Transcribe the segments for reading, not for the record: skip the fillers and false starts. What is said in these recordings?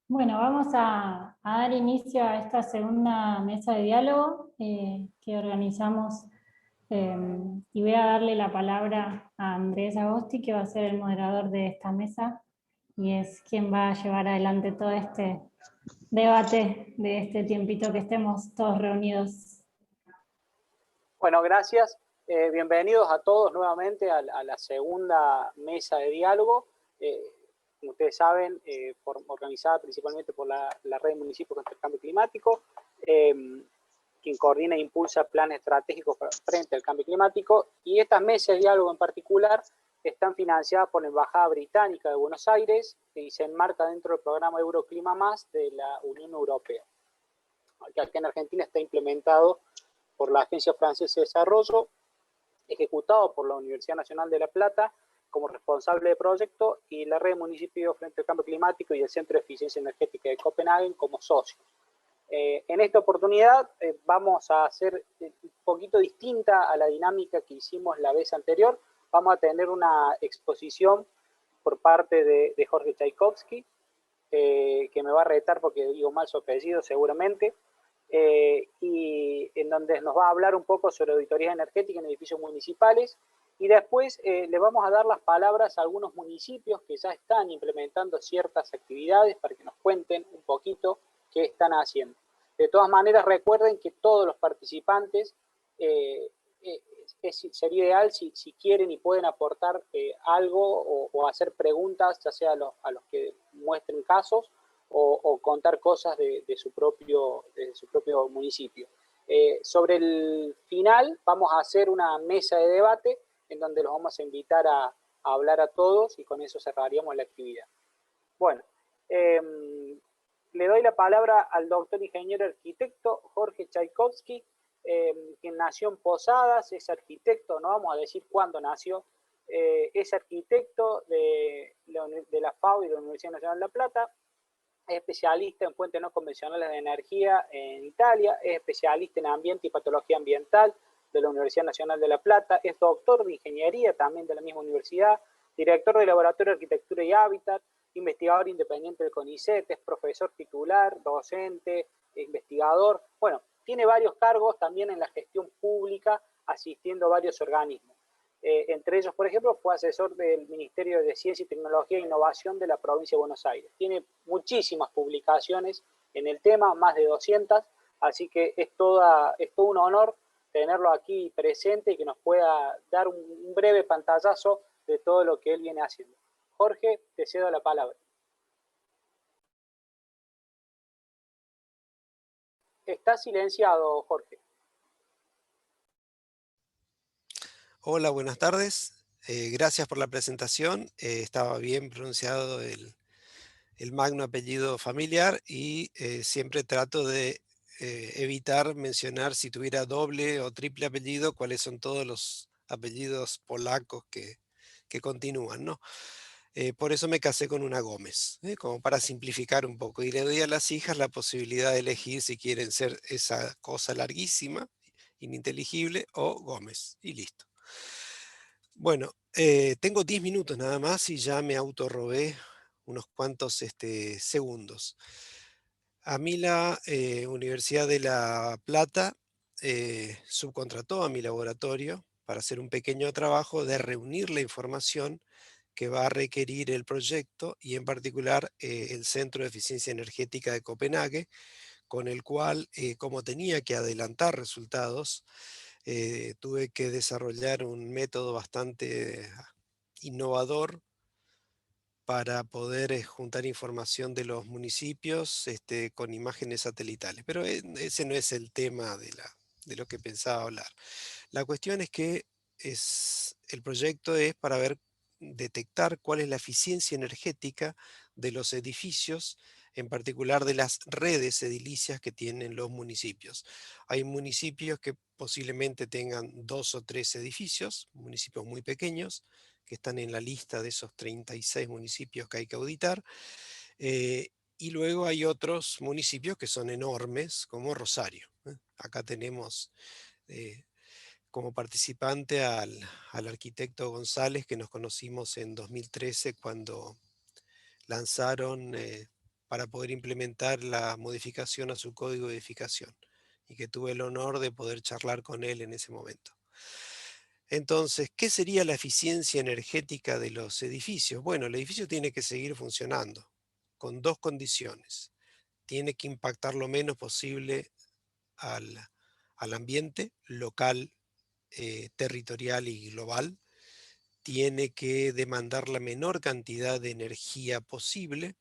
Bueno, vamos a dar inicio a esta segunda mesa de diálogo que organizamos y voy a darle la palabra a Andrés Agosti, que va a ser el moderador de esta mesa y es quien va a llevar adelante todo este debate de este tiempito que estemos todos reunidos. Bueno, gracias. Bienvenidos a todos nuevamente a la segunda mesa de diálogo. Como ustedes saben, organizada principalmente por la Red de Municipios contra el Cambio Climático, quien coordina e impulsa planes estratégicos frente al cambio climático. Y estas mesas de diálogo en particular están financiadas por la Embajada Británica de Buenos Aires y se enmarca dentro del programa Euroclima Más de la Unión Europea, que aquí en Argentina está implementado por la Agencia Francesa de Desarrollo, ejecutado por la Universidad Nacional de La Plata como responsable de proyecto y la Red de Municipios frente al Cambio Climático y el Centro de Eficiencia Energética de Copenhague como socios. En esta oportunidad vamos a hacer un poquito distinta a la dinámica que hicimos la vez anterior. Vamos a tener una exposición por parte de Jorge Tchaikovsky, que me va a retar porque digo mal su apellido seguramente, y en donde nos va a hablar un poco sobre auditoría energética en edificios municipales, y después le vamos a dar las palabras a algunos municipios que ya están implementando ciertas actividades para que nos cuenten un poquito qué están haciendo. De todas maneras, recuerden que todos los participantes sería ideal si quieren y pueden aportar algo o hacer preguntas, ya sea a los que muestren casos o contar cosas de su propio municipio. Sobre el final vamos a hacer una mesa de debate en donde los vamos a invitar a hablar a todos y con eso cerraríamos la actividad. Bueno, le doy la palabra al doctor ingeniero arquitecto Jorge Tchaikovsky, quien nació en Posadas, es arquitecto, no vamos a decir cuándo nació, es arquitecto de la FAO y de la Universidad Nacional de La Plata, es especialista en fuentes no convencionales de energía en Italia, es especialista en ambiente y patología ambiental de la Universidad Nacional de La Plata, es doctor de ingeniería también de la misma universidad, director del Laboratorio de Arquitectura y Hábitat, investigador independiente del CONICET, es profesor titular, docente, investigador. Bueno, tiene varios cargos también en la gestión pública, asistiendo a varios organismos. Entre ellos, por ejemplo, fue asesor del Ministerio de Ciencia y Tecnología e Innovación de la provincia de Buenos Aires. Tiene muchísimas publicaciones en el tema, más de 200, así que es todo un honor tenerlo aquí presente y que nos pueda dar un breve pantallazo de todo lo que él viene haciendo. Jorge, te cedo la palabra. Está silenciado, Jorge. Hola, buenas tardes. Gracias por la presentación. Estaba bien pronunciado el magno apellido familiar y siempre trato de evitar mencionar si tuviera doble o triple apellido, cuáles son todos los apellidos polacos que continúan, ¿no? Por eso me casé con una Gómez, como para simplificar un poco. Y le doy a las hijas la posibilidad de elegir si quieren ser esa cosa larguísima, ininteligible, o Gómez. Y listo. Bueno, tengo 10 minutos nada más y ya me autorrobé unos cuantos segundos. A mí la Universidad de La Plata subcontrató a mi laboratorio para hacer un pequeño trabajo de reunir la información que va a requerir el proyecto y en particular el Centro de Eficiencia Energética de Copenhague, con el cual, como tenía que adelantar resultados, tuve que desarrollar un método bastante innovador para poder juntar información de los municipios con imágenes satelitales. Pero ese no es el tema de lo que pensaba hablar. La cuestión es que el proyecto es para detectar cuál es la eficiencia energética de los edificios, en particular de las redes edilicias que tienen los municipios. Hay municipios que posiblemente tengan 2 o 3 edificios, municipios muy pequeños, que están en la lista de esos 36 municipios que hay que auditar. Y luego hay otros municipios que son enormes, como Rosario. Acá tenemos como participante al arquitecto González, que nos conocimos en 2013 cuando lanzaron para poder implementar la modificación a su código de edificación, y que tuve el honor de poder charlar con él en ese momento. Entonces, ¿qué sería la eficiencia energética de los edificios? Bueno, el edificio tiene que seguir funcionando con dos condiciones. Tiene que impactar lo menos posible al, al ambiente local, territorial y global. Tiene que demandar la menor cantidad de energía posible.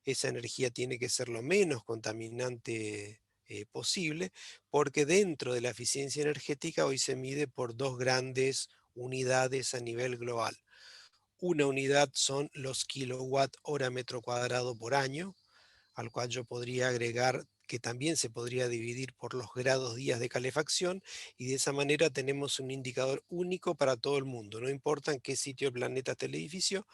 Esa energía tiene que ser lo menos contaminante posible, porque dentro de la eficiencia energética hoy se mide por dos grandes unidades a nivel global. Una unidad son los kilowatt hora metro cuadrado por año, al cual yo podría agregar que también se podría dividir por los grados días de calefacción, y de esa manera tenemos un indicador único para todo el mundo. No importa en qué sitio del planeta esté el edificio,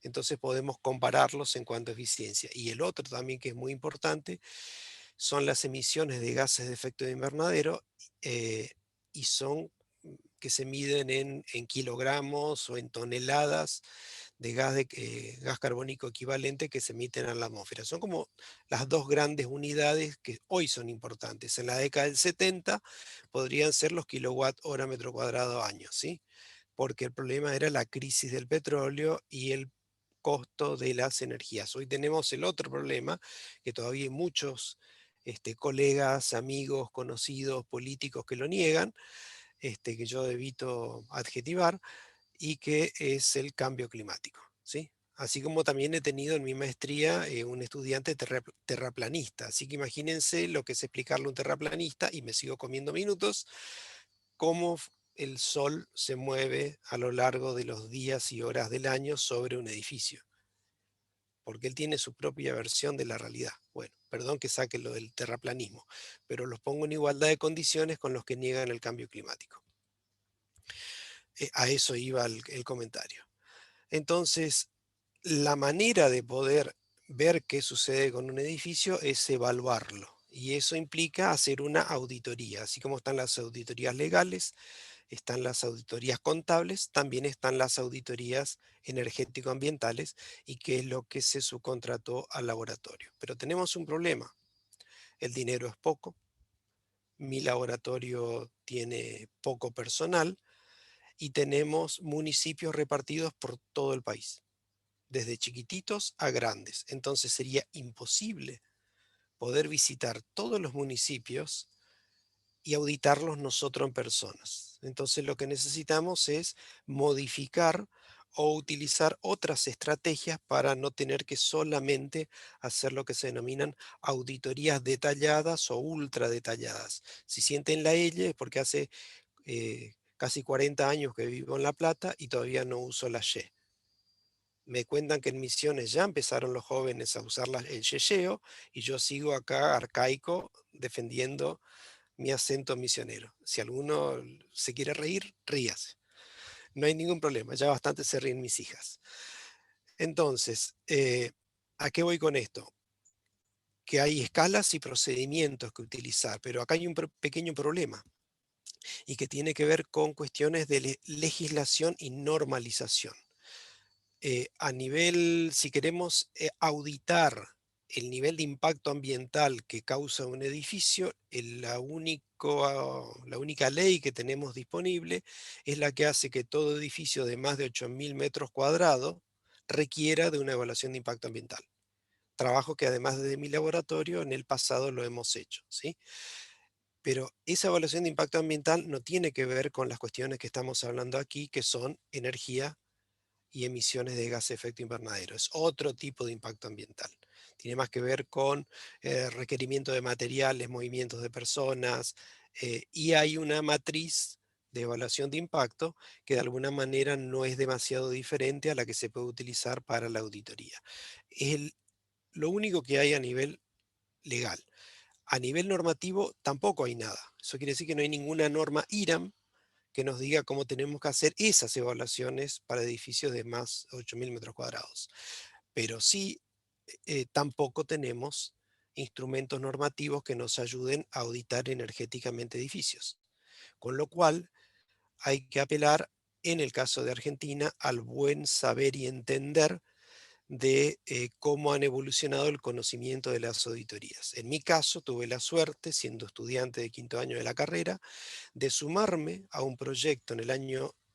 entonces podemos compararlos en cuanto a eficiencia. Y el otro también que es muy importante son las emisiones de gases de efecto de invernadero, eh, y son que se miden en kilogramos o en toneladas de gas carbónico equivalente que se emiten a la atmósfera. Son como las dos grandes unidades que hoy son importantes. En la década del 70 podrían ser los kilowatt hora metro cuadrado año, ¿sí? Porque el problema era la crisis del petróleo y el costo de las energías. Hoy tenemos el otro problema, que todavía hay muchos colegas, amigos, conocidos, políticos que lo niegan, que yo evito adjetivar, y que es el cambio climático, ¿sí? Así como también he tenido en mi maestría un estudiante terraplanista. Así que imagínense lo que es explicarle a un terraplanista, y me sigo comiendo minutos, cómo el sol se mueve a lo largo de los días y horas del año sobre un edificio, porque él tiene su propia versión de la realidad. Bueno, perdón que saque lo del terraplanismo, pero los pongo en igualdad de condiciones con los que niegan el cambio climático. A eso iba el comentario. Entonces, la manera de poder ver qué sucede con un edificio es evaluarlo. Y eso implica hacer una auditoría. Así como están las auditorías legales, están las auditorías contables, también están las auditorías energético-ambientales, y que es lo que se subcontrató al laboratorio. Pero tenemos un problema. El dinero es poco, mi laboratorio tiene poco personal, y tenemos municipios repartidos por todo el país, desde chiquititos a grandes. Entonces sería imposible poder visitar todos los municipios y auditarlos nosotros en personas. Entonces lo que necesitamos es modificar o utilizar otras estrategias para no tener que solamente hacer lo que se denominan auditorías detalladas o ultra detalladas. Si sienten la L es porque hace casi 40 años que vivo en La Plata y todavía no uso la Y. Me cuentan que en Misiones ya empezaron los jóvenes a usar el yeyeo, y yo sigo acá arcaico defendiendo mi acento misionero. Si alguno se quiere reír, ríase. No hay ningún problema, ya bastante se ríen mis hijas. Entonces, ¿a qué voy con esto? Que hay escalas y procedimientos que utilizar, pero acá hay un pequeño problema, y que tiene que ver con cuestiones de legislación y normalización. A nivel, si queremos auditar el nivel de impacto ambiental que causa un edificio, la única ley que tenemos disponible es la que hace que todo edificio de más de 8.000 metros cuadrados requiera de una evaluación de impacto ambiental. Trabajo que además de mi laboratorio en el pasado lo hemos hecho, ¿sí? Pero esa evaluación de impacto ambiental no tiene que ver con las cuestiones que estamos hablando aquí, que son energía y emisiones de gas de efecto invernadero. Es otro tipo de impacto ambiental. Tiene más que ver con requerimiento de materiales, movimientos de personas, y hay una matriz de evaluación de impacto que de alguna manera no es demasiado diferente a la que se puede utilizar para la auditoría. Lo único que hay a nivel legal. A nivel normativo tampoco hay nada. Eso quiere decir que no hay ninguna norma IRAM que nos diga cómo tenemos que hacer esas evaluaciones para edificios de más de 8.000 metros cuadrados. Pero sí, tampoco tenemos instrumentos normativos que nos ayuden a auditar energéticamente edificios. Con lo cual, hay que apelar, en el caso de Argentina, al buen saber y entender de cómo han evolucionado el conocimiento de las auditorías. En mi caso, tuve la suerte, siendo estudiante de quinto año de la carrera, de sumarme a un proyecto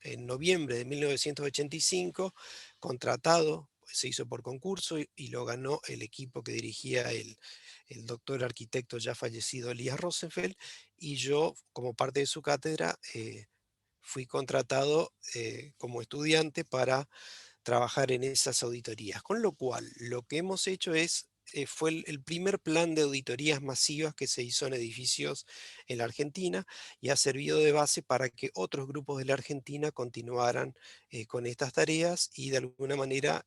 en noviembre de 1985, contratado, pues, se hizo por concurso y lo ganó el equipo que dirigía el doctor arquitecto ya fallecido Elías Rosenfeld, y yo, como parte de su cátedra, fui contratado como estudiante para trabajar en esas auditorías. Con lo cual, lo que hemos hecho fue el primer plan de auditorías masivas que se hizo en edificios en la Argentina, y ha servido de base para que otros grupos de la Argentina continuaran con estas tareas, y de alguna manera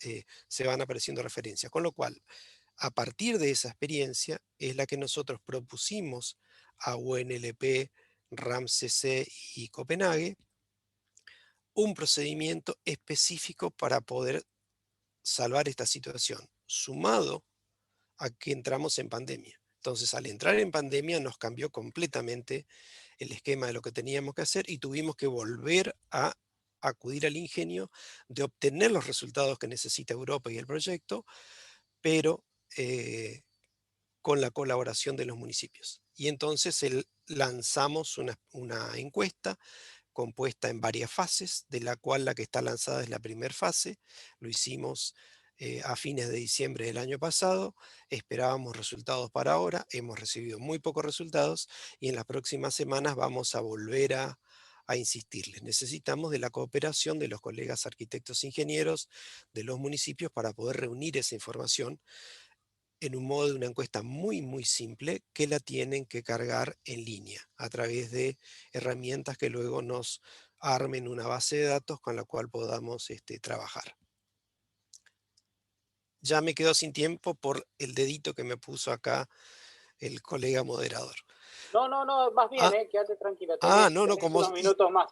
se van apareciendo referencias. Con lo cual, a partir de esa experiencia es la que nosotros propusimos a UNLP, RAMCC y Copenhague un procedimiento específico para poder salvar esta situación, sumado a que entramos en pandemia. Entonces, al entrar en pandemia nos cambió completamente el esquema de lo que teníamos que hacer, y tuvimos que volver a acudir al ingenio de obtener los resultados que necesita Europa y el proyecto, pero con la colaboración de los municipios. Y entonces lanzamos una encuesta compuesta en varias fases, de la cual la que está lanzada es la primera fase. Lo hicimos a fines de diciembre del año pasado, esperábamos resultados para ahora, hemos recibido muy pocos resultados, y en las próximas semanas vamos a volver a insistirles. Necesitamos de la cooperación de los colegas arquitectos e ingenieros de los municipios para poder reunir esa información en un modo de una encuesta muy, muy simple, que la tienen que cargar en línea a través de herramientas que luego nos armen una base de datos con la cual podamos trabajar. Ya me quedo sin tiempo por el dedito que me puso acá el colega moderador. No, no, no, más bien, Ah, quédate tranquila, no, tenés unos minutos más.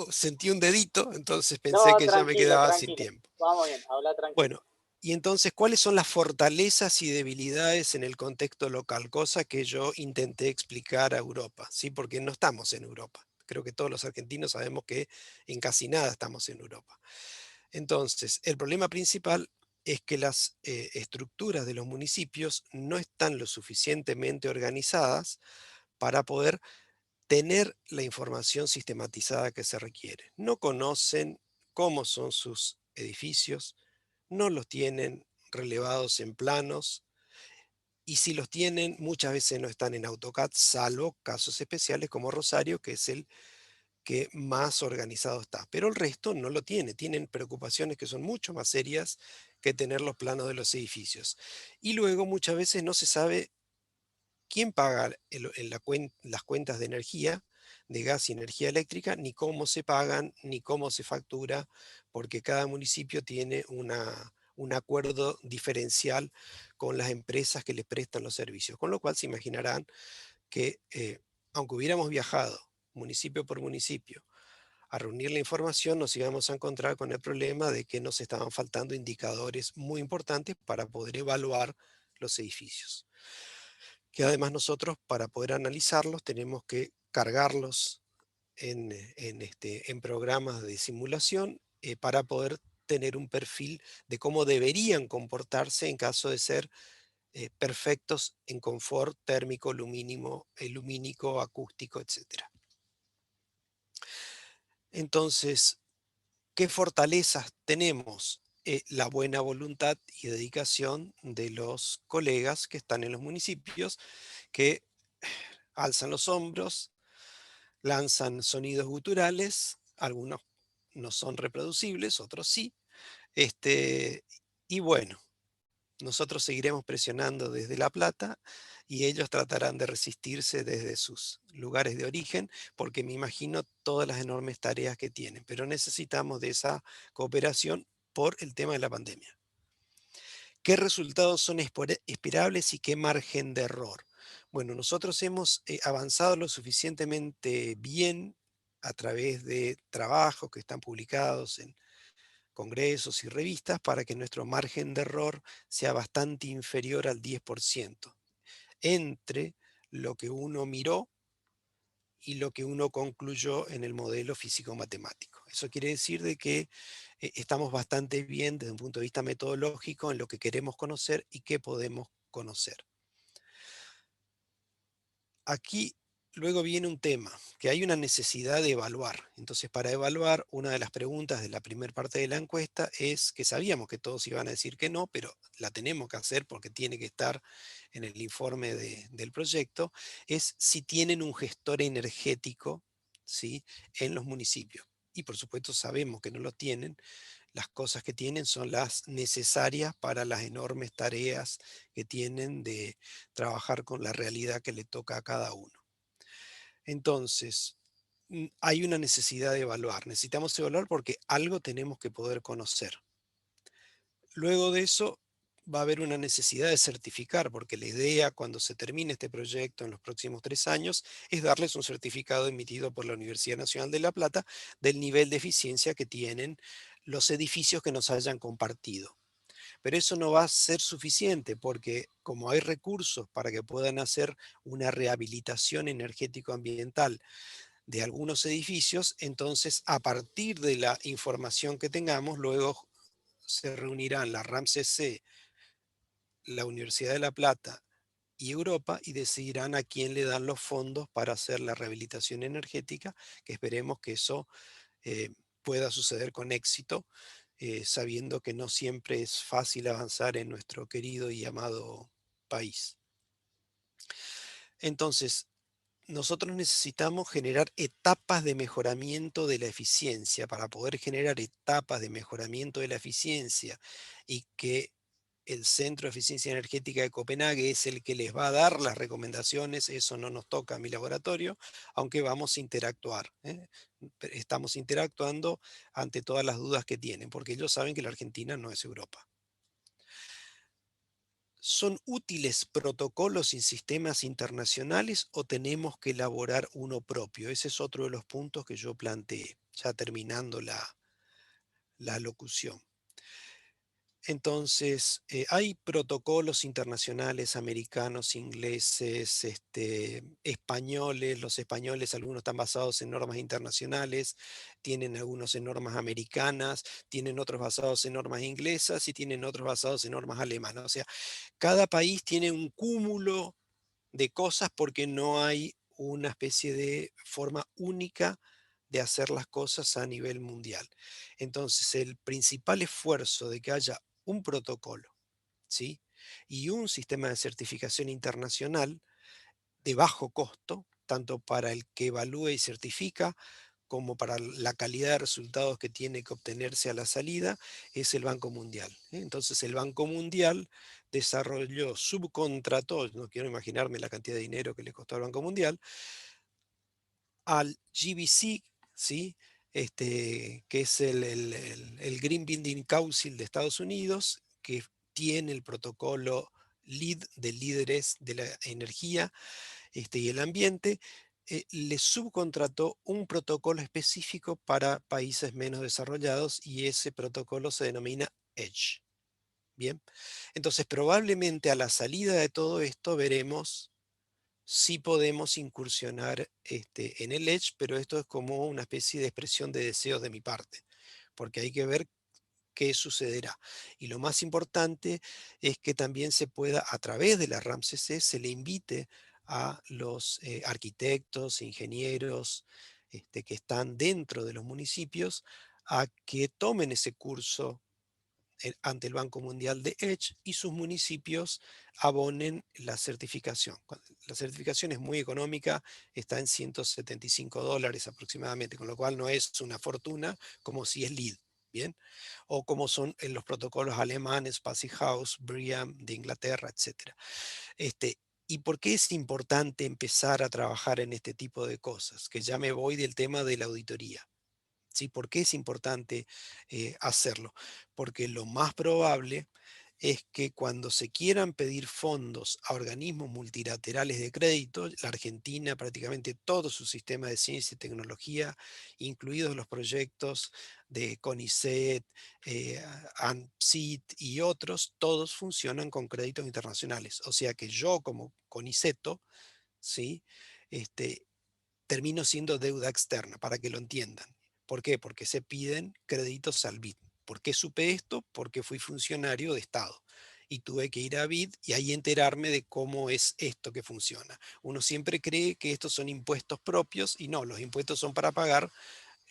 sentí un dedito, entonces pensé No, que ya me tranquilo, quedaba sin tranquilo. tiempo. Vamos bien, habla tranquilo. Bueno, y entonces, ¿cuáles son las fortalezas y debilidades en el contexto local? Cosa que yo intenté explicar a Europa, ¿sí? Porque no estamos en Europa. Creo que todos los argentinos sabemos que en casi nada estamos en Europa. Entonces, el problema principal es que las estructuras de los municipios no están lo suficientemente organizadas para poder tener la información sistematizada que se requiere. No conocen cómo son sus edificios, no los tienen relevados en planos, y si los tienen, muchas veces no están en AutoCAD, salvo casos especiales como Rosario, que es el que más organizado está. Pero el resto no lo tiene, tienen preocupaciones que son mucho más serias que tener los planos de los edificios. Y luego muchas veces no se sabe quién paga las cuentas de energía, de gas y energía eléctrica, ni cómo se pagan, ni cómo se factura, porque cada municipio tiene un acuerdo diferencial con las empresas que les prestan los servicios. Con lo cual se imaginarán que, aunque hubiéramos viajado municipio por municipio a reunir la información, nos íbamos a encontrar con el problema de que nos estaban faltando indicadores muy importantes para poder evaluar los edificios, que además nosotros, para poder analizarlos, tenemos que cargarlos en programas de simulación, para poder tener un perfil de cómo deberían comportarse en caso de ser perfectos en confort térmico, lumínico, acústico, etc. Entonces, ¿qué fortalezas tenemos? La buena voluntad y dedicación de los colegas que están en los municipios, que alzan los hombros, lanzan sonidos guturales, algunos no son reproducibles, otros sí. Y bueno, nosotros seguiremos presionando desde La Plata, y ellos tratarán de resistirse desde sus lugares de origen, porque me imagino todas las enormes tareas que tienen, pero necesitamos de esa cooperación por el tema de la pandemia. ¿Qué resultados son esperables y qué margen de error? Bueno, nosotros hemos avanzado lo suficientemente bien a través de trabajos que están publicados en congresos y revistas para que nuestro margen de error sea bastante inferior al 10%, entre lo que uno miró y lo que uno concluyó en el modelo físico-matemático. Eso quiere decir de que estamos bastante bien desde un punto de vista metodológico en lo que queremos conocer y qué podemos conocer. Aquí luego viene un tema, que hay una necesidad de evaluar. Entonces, para evaluar, una de las preguntas de la primera parte de la encuesta es que sabíamos que todos iban a decir que no, pero la tenemos que hacer porque tiene que estar en el informe del proyecto, es si tienen un gestor energético, ¿sí?, en los municipios. Y por supuesto sabemos que no lo tienen. Las cosas que tienen son las necesarias para las enormes tareas que tienen de trabajar con la realidad que le toca a cada uno. Entonces, hay una necesidad de evaluar. Necesitamos evaluar porque algo tenemos que poder conocer. Luego de eso va a haber una necesidad de certificar, porque la idea cuando se termine este proyecto en los próximos 3 años es darles un certificado emitido por la Universidad Nacional de La Plata del nivel de eficiencia que tienen los edificios que nos hayan compartido. Pero eso no va a ser suficiente porque como hay recursos para que puedan hacer una rehabilitación energético-ambiental de algunos edificios, entonces a partir de la información que tengamos, luego se reunirán la RAMSEC, la Universidad de La Plata y Europa y decidirán a quién le dan los fondos para hacer la rehabilitación energética, que esperemos que eso eh, pueda suceder con éxito, sabiendo que no siempre es fácil avanzar en nuestro querido y amado país. Entonces, nosotros necesitamos generar etapas de mejoramiento de la eficiencia. Para poder generar etapas de mejoramiento de la eficiencia y que el Centro de Eficiencia Energética de Copenhague es el que les va a dar las recomendaciones, eso no nos toca a mi laboratorio, aunque vamos a interactuar. Estamos interactuando ante todas las dudas que tienen, porque ellos saben que la Argentina no es Europa. ¿Son útiles protocolos y sistemas internacionales o tenemos que elaborar uno propio? Ese es otro de los puntos que yo planteé, ya terminando la locución. Entonces, hay protocolos internacionales americanos, ingleses, españoles. Los españoles, algunos están basados en normas internacionales, tienen algunos en normas americanas, tienen otros basados en normas inglesas y tienen otros basados en normas alemanas. O sea, cada país tiene un cúmulo de cosas porque no hay una especie de forma única de hacer las cosas a nivel mundial. Entonces, el principal esfuerzo de que haya un protocolo, ¿sí?, y un sistema de certificación internacional de bajo costo, tanto para el que evalúa y certifica, como para la calidad de resultados que tiene que obtenerse a la salida, es el Banco Mundial. Entonces el Banco Mundial desarrolló, subcontrató, no quiero imaginarme la cantidad de dinero que le costó al Banco Mundial, al GBC, ¿sí? Que es el Green Building Council de Estados Unidos, que tiene el protocolo LEED de líderes de la energía y el ambiente, le subcontrató un protocolo específico para países menos desarrollados y ese protocolo se denomina EDGE. Bien, entonces probablemente a la salida de todo esto veremos si podemos incursionar en el EDGE, pero esto es como una especie de expresión de deseos de mi parte, porque hay que ver qué sucederá. Y lo más importante es que también se pueda, a través de la RAMSEC, se le invite a los arquitectos, ingenieros que están dentro de los municipios a que tomen ese curso ante el Banco Mundial de EDGE y sus municipios abonen la certificación. La certificación es muy económica, está en $175 aproximadamente, con lo cual no es una fortuna como si es LEED. Bien, o como son en los protocolos alemanes, Passy House, BREEAM de Inglaterra, etc. ¿Y por qué es importante empezar a trabajar en este tipo de cosas? Que ya me voy del tema de la auditoría. ¿Sí? ¿Por qué es importante hacerlo? Porque lo más probable es que cuando se quieran pedir fondos a organismos multilaterales de crédito, la Argentina, prácticamente todo su sistema de ciencia y tecnología, incluidos los proyectos de CONICET, ANSIT y otros, todos funcionan con créditos internacionales. O sea que yo como CONICETO, ¿sí?, termino siendo deuda externa, para que lo entiendan. ¿Por qué? Porque se piden créditos al BID. ¿Por qué supe esto? Porque fui funcionario de Estado y tuve que ir a BID y ahí enterarme de cómo es esto que funciona. Uno siempre cree que estos son impuestos propios y no, los impuestos son para pagar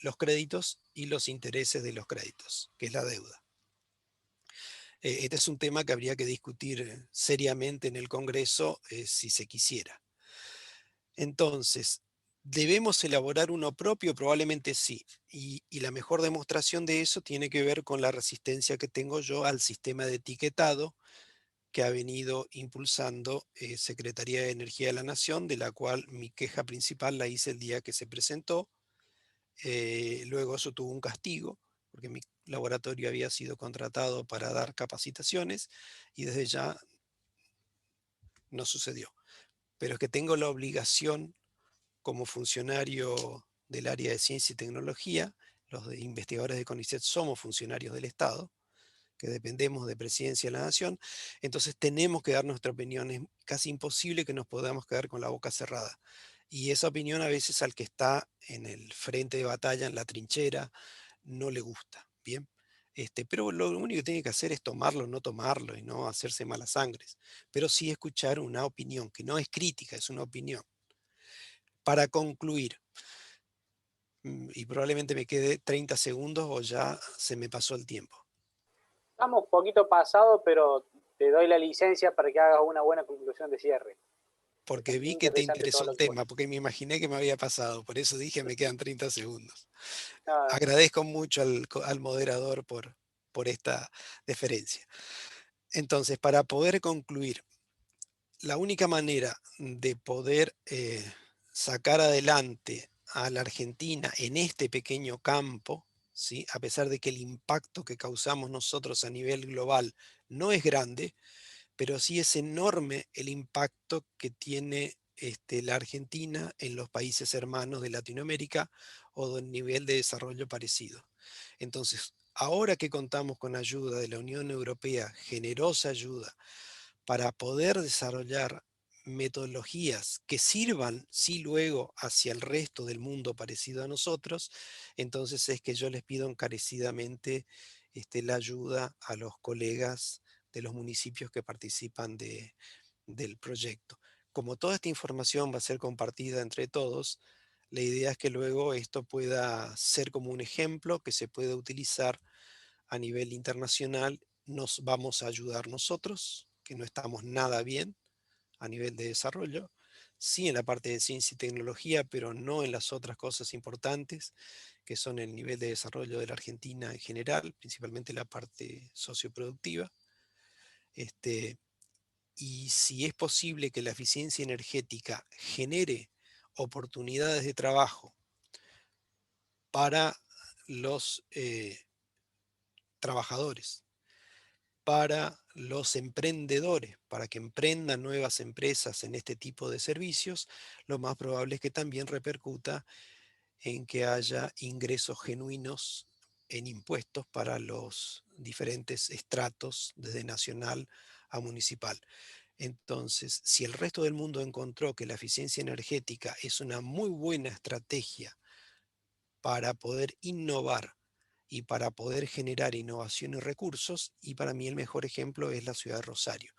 los créditos y los intereses de los créditos, que es la deuda. Este es un tema que habría que discutir seriamente en el Congreso si se quisiera. Entonces, ¿debemos elaborar uno propio? Probablemente sí. Y la mejor demostración de eso tiene que ver con la resistencia que tengo yo al sistema de etiquetado que ha venido impulsando Secretaría de Energía de la Nación, de la cual mi queja principal la hice el día que se presentó. Luego eso tuvo un castigo, porque mi laboratorio había sido contratado para dar capacitaciones y desde ya no sucedió. Pero es que tengo la obligación como funcionario del área de ciencia y tecnología, los investigadores de CONICET somos funcionarios del Estado, que dependemos de Presidencia de la Nación, entonces tenemos que dar nuestra opinión. Es casi imposible que nos podamos quedar con la boca cerrada. Y esa opinión a veces al que está en el frente de batalla, en la trinchera, no le gusta. Bien. Pero lo único que tiene que hacer es tomarlo, no tomarlo y no hacerse malas sangres. Pero sí escuchar una opinión, que no es crítica, es una opinión. Para concluir, y probablemente me quede 30 segundos o ya se me pasó el tiempo. Estamos un poquito pasado, pero te doy la licencia para que hagas una buena conclusión de cierre. Está Porque muy vi que te interesante todo interesó lo el que tema, cuentas. porque me imaginé que me había pasado, por eso dije me quedan 30 segundos. Nada, Agradezco mucho al moderador por esta deferencia. Entonces, para poder concluir, la única manera de poder sacar adelante a la Argentina en este pequeño campo, ¿sí? A pesar de que el impacto que causamos nosotros a nivel global no es grande, pero sí es enorme el impacto que tiene la Argentina en los países hermanos de Latinoamérica o de un nivel de desarrollo parecido. Entonces, ahora que contamos con ayuda de la Unión Europea, generosa ayuda, para poder desarrollar metodologías que sirvan, sí, luego hacia el resto del mundo parecido a nosotros, entonces es que yo les pido encarecidamente la ayuda a los colegas de los municipios que participan del proyecto. Como toda esta información va a ser compartida entre todos, la idea es que luego esto pueda ser como un ejemplo que se pueda utilizar a nivel internacional. Nos vamos a ayudar nosotros, que no estamos nada bien a nivel de desarrollo, sí en la parte de ciencia y tecnología, pero no en las otras cosas importantes, que son el nivel de desarrollo de la Argentina en general, principalmente la parte socioproductiva. Y si es posible que la eficiencia energética genere oportunidades de trabajo para los trabajadores, para los emprendedores, para que emprendan nuevas empresas en este tipo de servicios, lo más probable es que también repercuta en que haya ingresos genuinos en impuestos para los diferentes estratos, desde nacional a municipal. Entonces, si el resto del mundo encontró que la eficiencia energética es una muy buena estrategia para poder innovar y para poder generar innovación y recursos, y para mí el mejor ejemplo es la ciudad de Rosario.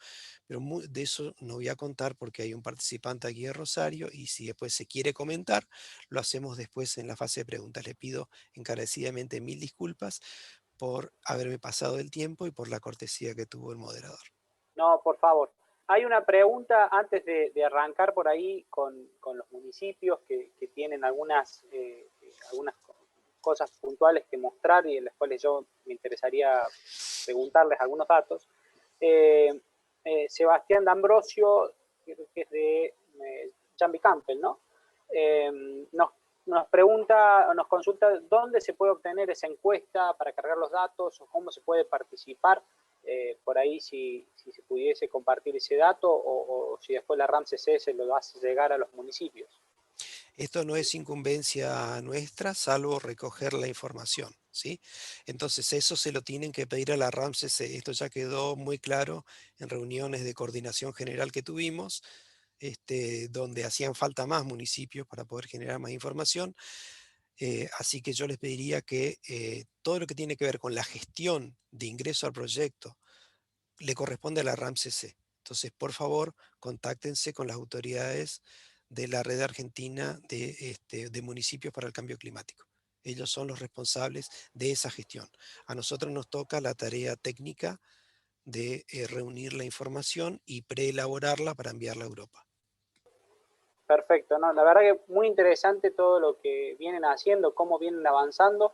Pero de eso no voy a contar porque hay un participante aquí de Rosario y si después se quiere comentar, lo hacemos después en la fase de preguntas. Le pido encarecidamente mil disculpas por haberme pasado el tiempo y por la cortesía que tuvo el moderador. no, por favor. Hay una pregunta antes de arrancar por ahí con los municipios que tienen algunas cosas puntuales que mostrar y en las cuales yo me interesaría preguntarles algunos datos. Sebastián D'Ambrosio, que es de Jambi Campbell, ¿no? Nos pregunta, nos consulta dónde se puede obtener esa encuesta para cargar los datos o cómo se puede participar. Por ahí si se pudiese compartir ese dato o si después la RAMCC se lo hace llegar a los municipios. Esto no es incumbencia nuestra, salvo recoger la información, ¿sí? Entonces eso se lo tienen que pedir a la RAMCC. Esto ya quedó muy claro en reuniones de coordinación general que tuvimos. donde hacían falta más municipios para poder generar más información. Así que yo les pediría que todo lo que tiene que ver con la gestión de ingreso al proyecto le corresponde a la RAMCC. Entonces, por favor, contáctense con las autoridades de la Red Argentina de Municipios para el Cambio Climático. Ellos son los responsables de esa gestión. A nosotros nos toca la tarea técnica de reunir la información y preelaborarla para enviarla a Europa. Perfecto, ¿no? La verdad que muy interesante todo lo que vienen haciendo, cómo vienen avanzando.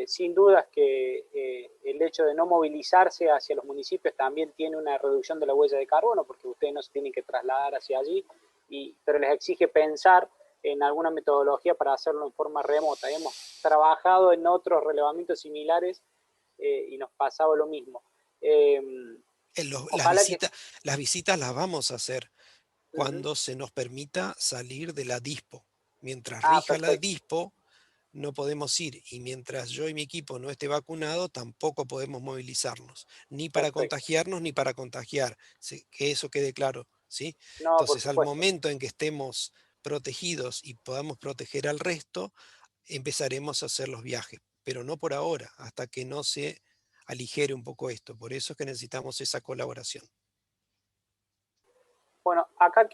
Sin dudas que el hecho de no movilizarse hacia los municipios también tiene una reducción de la huella de carbono, porque ustedes no se tienen que trasladar hacia allí, pero les exige pensar en alguna metodología para hacerlo en forma remota. Hemos trabajado en otros relevamientos similares y nos pasaba lo mismo. Ojalá que... Las visitas las vamos a hacer Uh-huh. cuando se nos permita salir de la DISPO. Mientras Ah, rija la perfecto. DISPO, no podemos ir. Y mientras yo y mi equipo no esté vacunado, tampoco podemos movilizarnos. Ni para Perfecto. contagiarnos, ni para contagiar. Que eso quede claro, ¿sí? No, por Entonces, al supuesto. momento en que estemos protegidos y podamos proteger al resto, empezaremos a hacer los viajes. Pero no por ahora, hasta que no se aligere un poco esto. Por eso es que necesitamos esa colaboración. Bueno, acá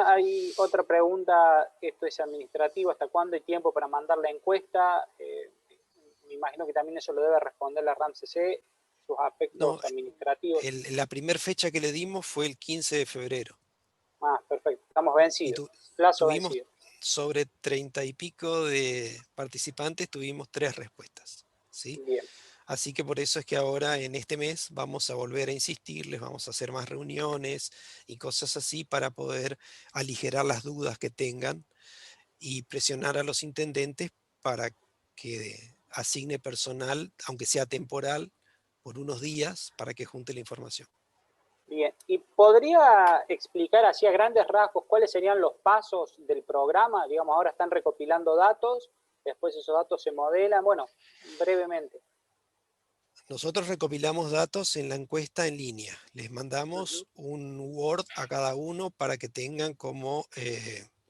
hay otra pregunta, esto es administrativo, ¿hasta cuándo hay tiempo para mandar la encuesta? Me imagino que también eso lo debe responder la RAMCC, sus No, aspectos administrativos. la primera fecha que le dimos fue el 15 de febrero. Ah, perfecto, estamos Y vencidos, plazo tuvimos vencido. sobre 30 y pico de participantes, tuvimos 3 respuestas, ¿sí? Bien. Así que por eso es que ahora en este mes vamos a volver a insistirles, vamos a hacer más reuniones y cosas así para poder aligerar las dudas que tengan y presionar a los intendentes para que asigne personal, aunque sea temporal, por unos días para que junte la información. Bien, ¿y podría explicar así a grandes rasgos cuáles serían los pasos del programa? Digamos, ahora están recopilando datos, después esos datos se modelan, bueno, brevemente. Nosotros recopilamos datos en la encuesta en línea. Les Uh-huh. mandamos un Word a cada uno para que tengan como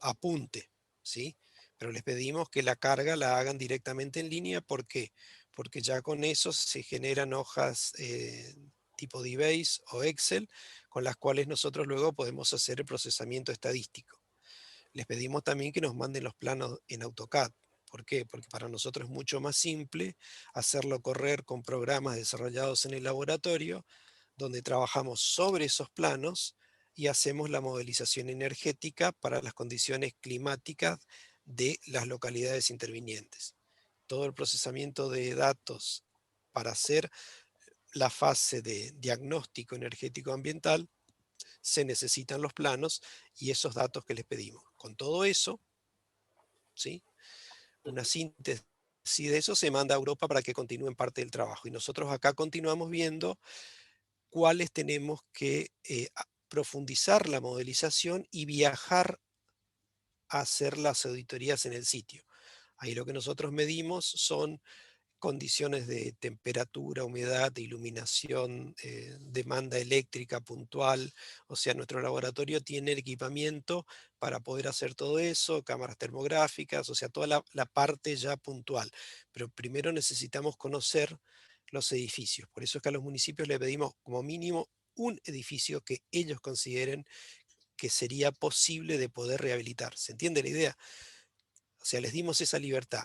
apunte, ¿sí? Pero les pedimos que la carga la hagan directamente en línea. ¿Por qué? Porque ya con eso se generan hojas tipo DBase o Excel, con las cuales nosotros luego podemos hacer el procesamiento estadístico. Les pedimos también que nos manden los planos en AutoCAD. ¿Por qué? Porque para nosotros es mucho más simple hacerlo correr con programas desarrollados en el laboratorio, donde trabajamos sobre esos planos y hacemos la modelización energética para las condiciones climáticas de las localidades intervinientes. Todo el procesamiento de datos para hacer la fase de diagnóstico energético ambiental se necesitan los planos y esos datos que les pedimos. Con todo eso, ¿sí? Una síntesis de eso se manda a Europa para que continúen parte del trabajo. Y nosotros acá continuamos viendo cuáles tenemos que profundizar la modelización y viajar a hacer las auditorías en el sitio. Ahí lo que nosotros medimos son condiciones de temperatura, humedad, de iluminación, demanda eléctrica puntual. O sea, nuestro laboratorio tiene el equipamiento para poder hacer todo eso, cámaras termográficas, o sea, toda la parte ya puntual. Pero primero necesitamos conocer los edificios. Por eso es que a los municipios le pedimos como mínimo un edificio que ellos consideren que sería posible de poder rehabilitar. ¿Se entiende la idea? O sea, les dimos esa libertad.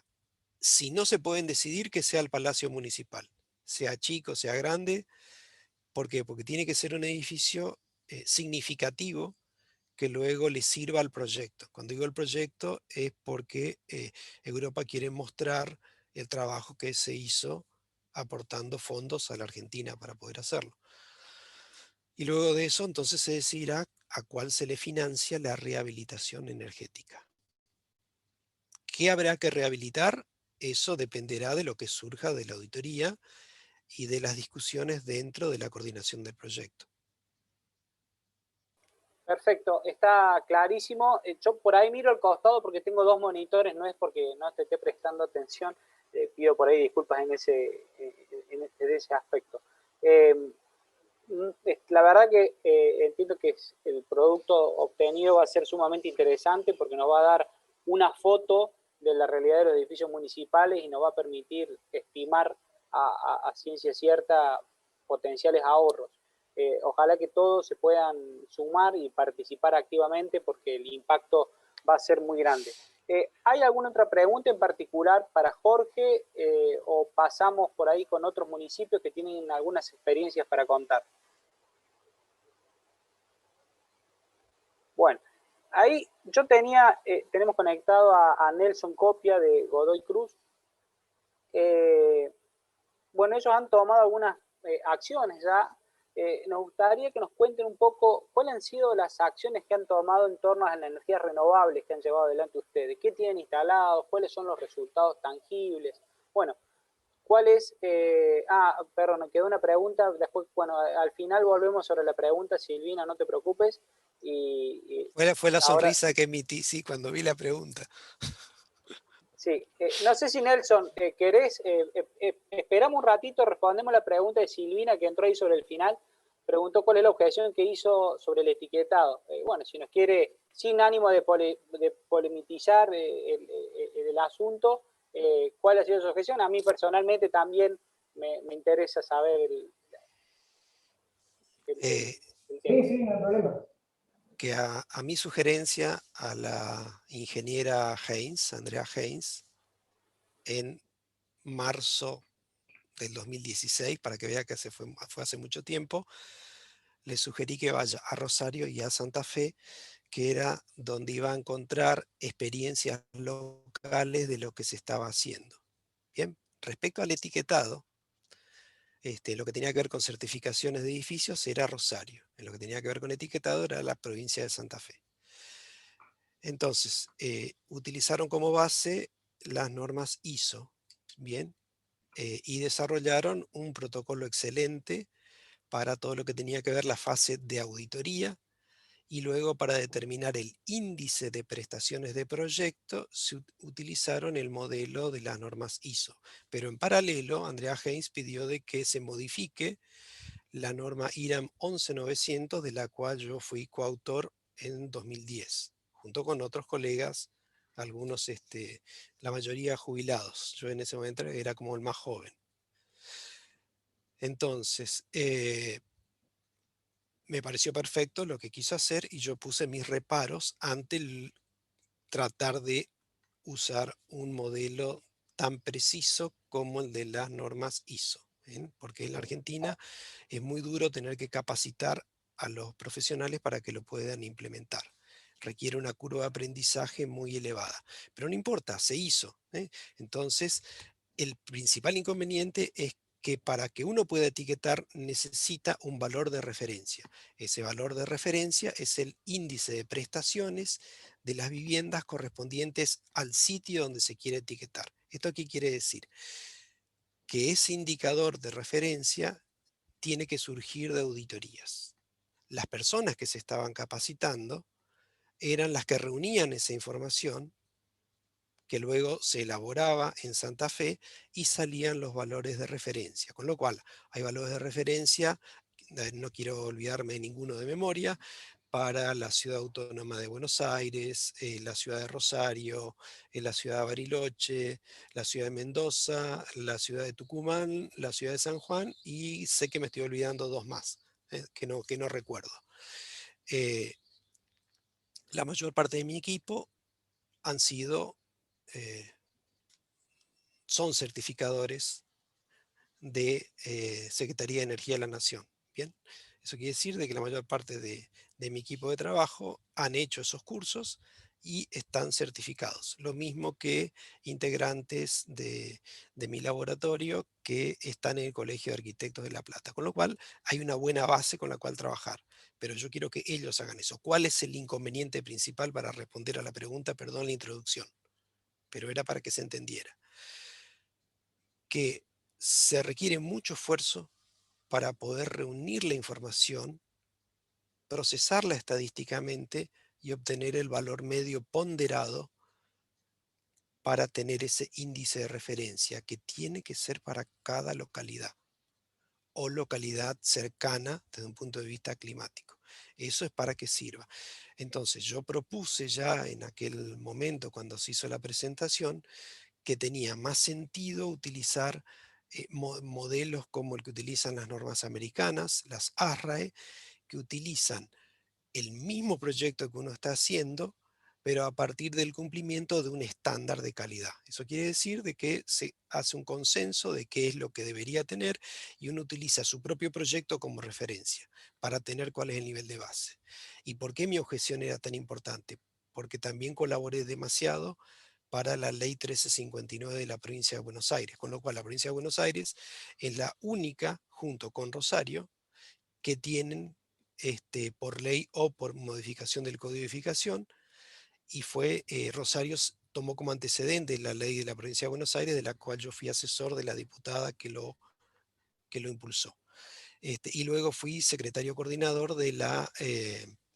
Si no se pueden decidir, que sea el Palacio Municipal, sea chico, sea grande. ¿Por qué? Porque tiene que ser un edificio significativo que luego le sirva al proyecto. Cuando digo el proyecto es porque Europa quiere mostrar el trabajo que se hizo aportando fondos a la Argentina para poder hacerlo. Y luego de eso entonces se decidirá a cuál se le financia la rehabilitación energética. ¿Qué habrá que rehabilitar? Eso dependerá de lo que surja de la auditoría y de las discusiones dentro de la coordinación del proyecto. Perfecto, está clarísimo. Yo por ahí miro al costado porque tengo dos monitores, no es porque no te esté prestando atención. Pido por ahí disculpas en ese aspecto. La verdad que entiendo que el producto obtenido va a ser sumamente interesante porque nos va a dar una foto de la realidad de los edificios municipales y nos va a permitir estimar a ciencia cierta potenciales ahorros. Ojalá que todos se puedan sumar y participar activamente porque el impacto va a ser muy grande. ¿Hay alguna otra pregunta en particular para Jorge o pasamos por ahí con otros municipios que tienen algunas experiencias para contar? Bueno, ahí yo tenemos conectado a Nelson Copia de Godoy Cruz. Bueno, ellos han tomado algunas acciones ya. Nos gustaría que nos cuenten un poco cuáles han sido las acciones que han tomado en torno a las energías renovables que han llevado adelante ustedes. ¿Qué tienen instalado? ¿Cuáles son los resultados tangibles? Bueno, ¿cuál es? Perdón, me quedó una pregunta. Después, bueno, al final volvemos sobre la pregunta, Silvina, no te preocupes. Fue la Ahora, sonrisa que emití, sí, cuando vi la pregunta. sí, no sé si Nelson, querés, esperamos un ratito, respondemos la pregunta de Silvina que entró ahí sobre el final, preguntó cuál es la objeción que hizo sobre el etiquetado. Bueno, si nos quiere, sin ánimo de polemizar el asunto, cuál ha sido su objeción. A mí personalmente también me interesa saber Eh, el tema. Sí, no hay problema. que a mi sugerencia, a la ingeniera Haynes, Andrea Haynes, en marzo del 2016, para que vea que fue hace mucho tiempo, le sugerí que vaya a Rosario y a Santa Fe, que era donde iba a encontrar experiencias locales de lo que se estaba haciendo. Bien, respecto al etiquetado, lo que tenía que ver con certificaciones de edificios era Rosario. En lo que tenía que ver con etiquetado era la provincia de Santa Fe. Entonces, utilizaron como base las normas ISO, bien, y desarrollaron un protocolo excelente para todo lo que tenía que ver la fase de auditoría, y luego para determinar el índice de prestaciones de proyecto se utilizaron el modelo de las normas ISO. Pero en paralelo, Andrea Haynes pidió de que se modifique la norma IRAM 11900, de la cual yo fui coautor en 2010, junto con otros colegas, algunos, la mayoría jubilados. Yo en ese momento era como el más joven. Entonces, me pareció perfecto lo que quiso hacer y yo puse mis reparos ante el tratar de usar un modelo tan preciso como el de las normas ISO, ¿bien? Porque en la Argentina es muy duro tener que capacitar a los profesionales para que lo puedan implementar. Requiere una curva de aprendizaje muy elevada, pero no importa, se hizo, ¿eh? Entonces, el principal inconveniente es que para que uno pueda etiquetar necesita un valor de referencia. Ese valor de referencia es el índice de prestaciones de las viviendas correspondientes al sitio donde se quiere etiquetar. ¿Esto qué quiere decir? Que ese indicador de referencia tiene que surgir de auditorías. Las personas que se estaban capacitando eran las que reunían esa información, que luego se elaboraba en Santa Fe y salían los valores de referencia. Con lo cual, hay valores de referencia, no quiero olvidarme de ninguno de memoria, para la Ciudad Autónoma de Buenos Aires, la Ciudad de Rosario, la Ciudad de Bariloche, la Ciudad de Mendoza, la Ciudad de Tucumán, la Ciudad de San Juan, y sé que me estoy olvidando dos más, que no recuerdo. La mayor parte de mi equipo han sido, son certificadores de Secretaría de Energía de la Nación. Bien, eso quiere decir de que la mayor parte de mi equipo de trabajo han hecho esos cursos y están certificados. Lo mismo que integrantes de mi laboratorio que están en el Colegio de Arquitectos de La Plata. Con lo cual hay una buena base con la cual trabajar. Pero yo quiero que ellos hagan eso. ¿Cuál es el inconveniente principal para responder a la pregunta? Perdón la introducción, pero era para que se entendiera. Que se requiere mucho esfuerzo para poder reunir la información, procesarla estadísticamente y obtener el valor medio ponderado para tener ese índice de referencia que tiene que ser para cada localidad. o localidad cercana desde un punto de vista climático. Eso es para que sirva. Entonces yo propuse ya en aquel momento cuando se hizo la presentación que tenía más sentido utilizar modelos como el que utilizan las normas americanas, las ASRAE, que utilizan el mismo proyecto que uno está haciendo, pero a partir del cumplimiento de un estándar de calidad. Eso quiere decir de que se hace un consenso de qué es lo que debería tener y uno utiliza su propio proyecto como referencia para tener cuál es el nivel de base. ¿Y por qué mi objeción era tan importante? Porque también colaboré demasiado para la ley 1359 de la provincia de Buenos Aires, con lo cual la provincia de Buenos Aires es la única, junto con Rosario, que tienen por ley o por modificación del código de edificación, y fue Rosario tomó como antecedente la ley de la provincia de Buenos Aires, de la cual yo fui asesor de la diputada que lo impulsó. Y luego fui secretario coordinador del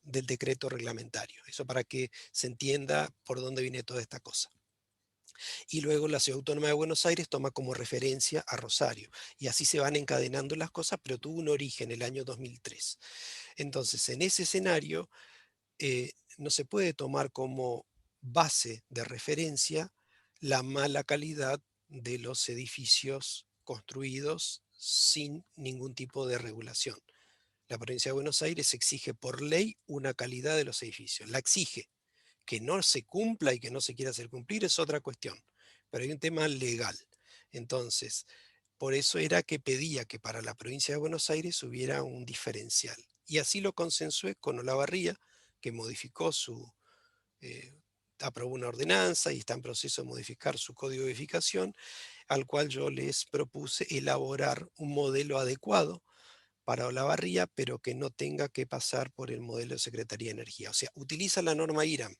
decreto reglamentario. Eso para que se entienda por dónde viene toda esta cosa. Y luego la Ciudad Autónoma de Buenos Aires toma como referencia a Rosario. Y así se van encadenando las cosas, pero tuvo un origen el año 2003. Entonces, en ese escenario, no se puede tomar como base de referencia la mala calidad de los edificios construidos sin ningún tipo de regulación. La provincia de Buenos Aires exige por ley una calidad de los edificios. La exige. Que no se cumpla y que no se quiera hacer cumplir es otra cuestión. Pero hay un tema legal. Entonces, por eso era que pedía que para la provincia de Buenos Aires hubiera un diferencial. Y así lo consensué con Olavarría, que modificó aprobó una ordenanza y está en proceso de modificar su código de edificación, al cual yo les propuse elaborar un modelo adecuado para Olavarría, pero que no tenga que pasar por el modelo de Secretaría de Energía. O sea, utiliza la norma IRAM,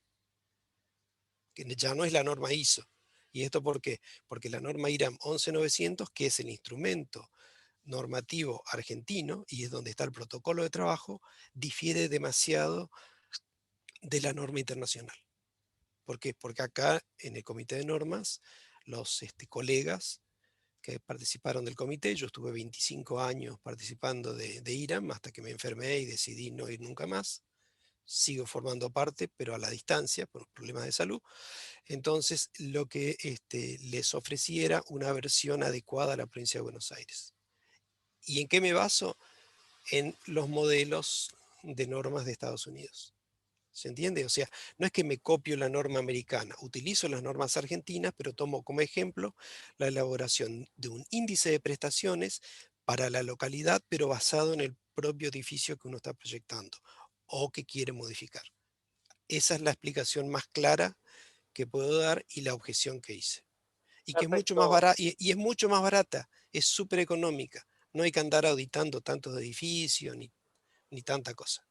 que ya no es la norma ISO. ¿Y esto por qué? Porque la norma IRAM 11900, que es el instrumento normativo argentino, y es donde está el protocolo de trabajo, difiere demasiado de la norma internacional. ¿Por qué? Porque acá en el comité de normas, los colegas que participaron del comité, yo estuve 25 años participando de IRAM hasta que me enfermé y decidí no ir nunca más. Sigo formando parte, pero a la distancia, por problemas de salud. Entonces, lo que les ofrecí era una versión adecuada a la provincia de Buenos Aires. ¿Y en qué me baso? En los modelos de normas de Estados Unidos. ¿Se entiende? O sea, no es que me copio la norma americana, utilizo las normas argentinas, pero tomo como ejemplo la elaboración de un índice de prestaciones para la localidad, pero basado en el propio edificio que uno está proyectando o que quiere modificar. Esa es la explicación más clara que puedo dar y la objeción que hice. Y que es mucho más Perfecto, barata, y es mucho más barata, es súper económica. No hay que andar auditando tantos edificios ni tanta cosa.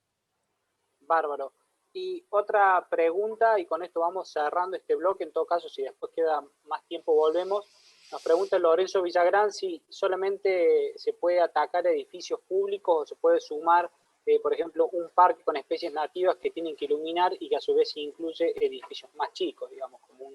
bárbaro. Y otra pregunta, y con esto vamos cerrando este bloque, en todo caso, si después queda más tiempo volvemos. Nos pregunta Lorenzo Villagrán si solamente se puede atacar edificios públicos o se puede sumar, por ejemplo, un parque con especies nativas que tienen que iluminar y que a su vez incluye edificios más chicos, digamos, como un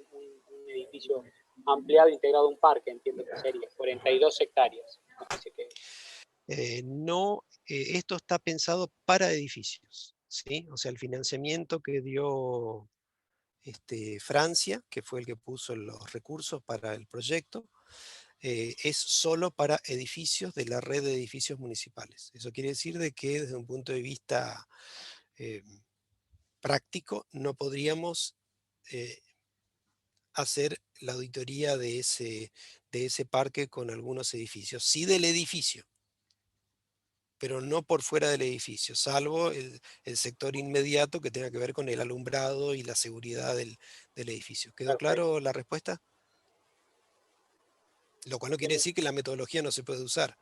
edificio ampliado integrado a un parque, entiendo que sería, 42 hectáreas. Me parece que No, esto está pensado para edificios, ¿sí? O sea, el financiamiento que dio Francia, que fue el que puso los recursos para el proyecto, es solo para edificios de la red de edificios municipales. Eso quiere decir de que desde un punto de vista eh, práctico no podríamos eh, hacer la auditoría de ese parque con algunos edificios, sí del edificio, pero no por fuera del edificio, salvo el sector inmediato que tenga que ver con el alumbrado y la seguridad del edificio. ¿Quedó perfecto. claro la respuesta? Lo cual no quiere De decir que la metodología no se puede usar.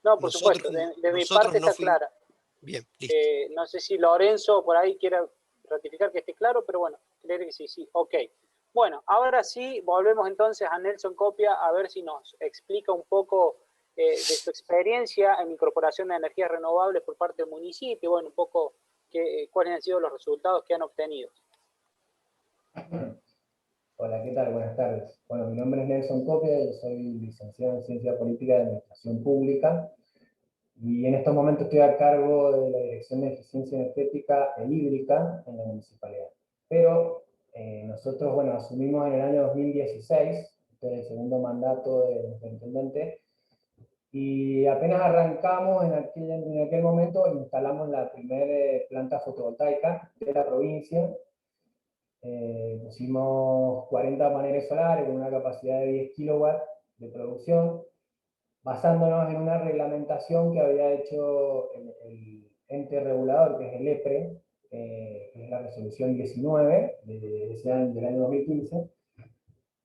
no, por Nosotros, supuesto, de mi nosotros parte no está fuimos... clara. Bien, listo. No sé si Lorenzo por ahí quiera ratificar que esté claro, pero bueno, creer que sí, sí, ok. Bueno, ahora sí, volvemos entonces a Nelson Copia a ver si nos explica un poco de su experiencia en incorporación de energías renovables por parte del municipio, bueno, un poco cuáles han sido los resultados que han obtenido. Hola, ¿qué tal? Buenas tardes. Bueno, mi nombre es Nelson Copia, yo soy licenciado en Ciencia Política de Administración Pública Y en estos momentos estoy a cargo de la Dirección de Eficiencia Energética e Hídrica en la municipalidad. Pero nosotros, bueno, asumimos en el año 2016, este es el segundo mandato de nuestro intendente, y apenas arrancamos en aquel momento, instalamos la primera planta fotovoltaica de la provincia. Pusimos 40 paneles solares con una capacidad de 10 kilowatts de producción, basándonos en una reglamentación que había hecho el ente regulador, que es el EPRE, que es la resolución 19 del año 2015,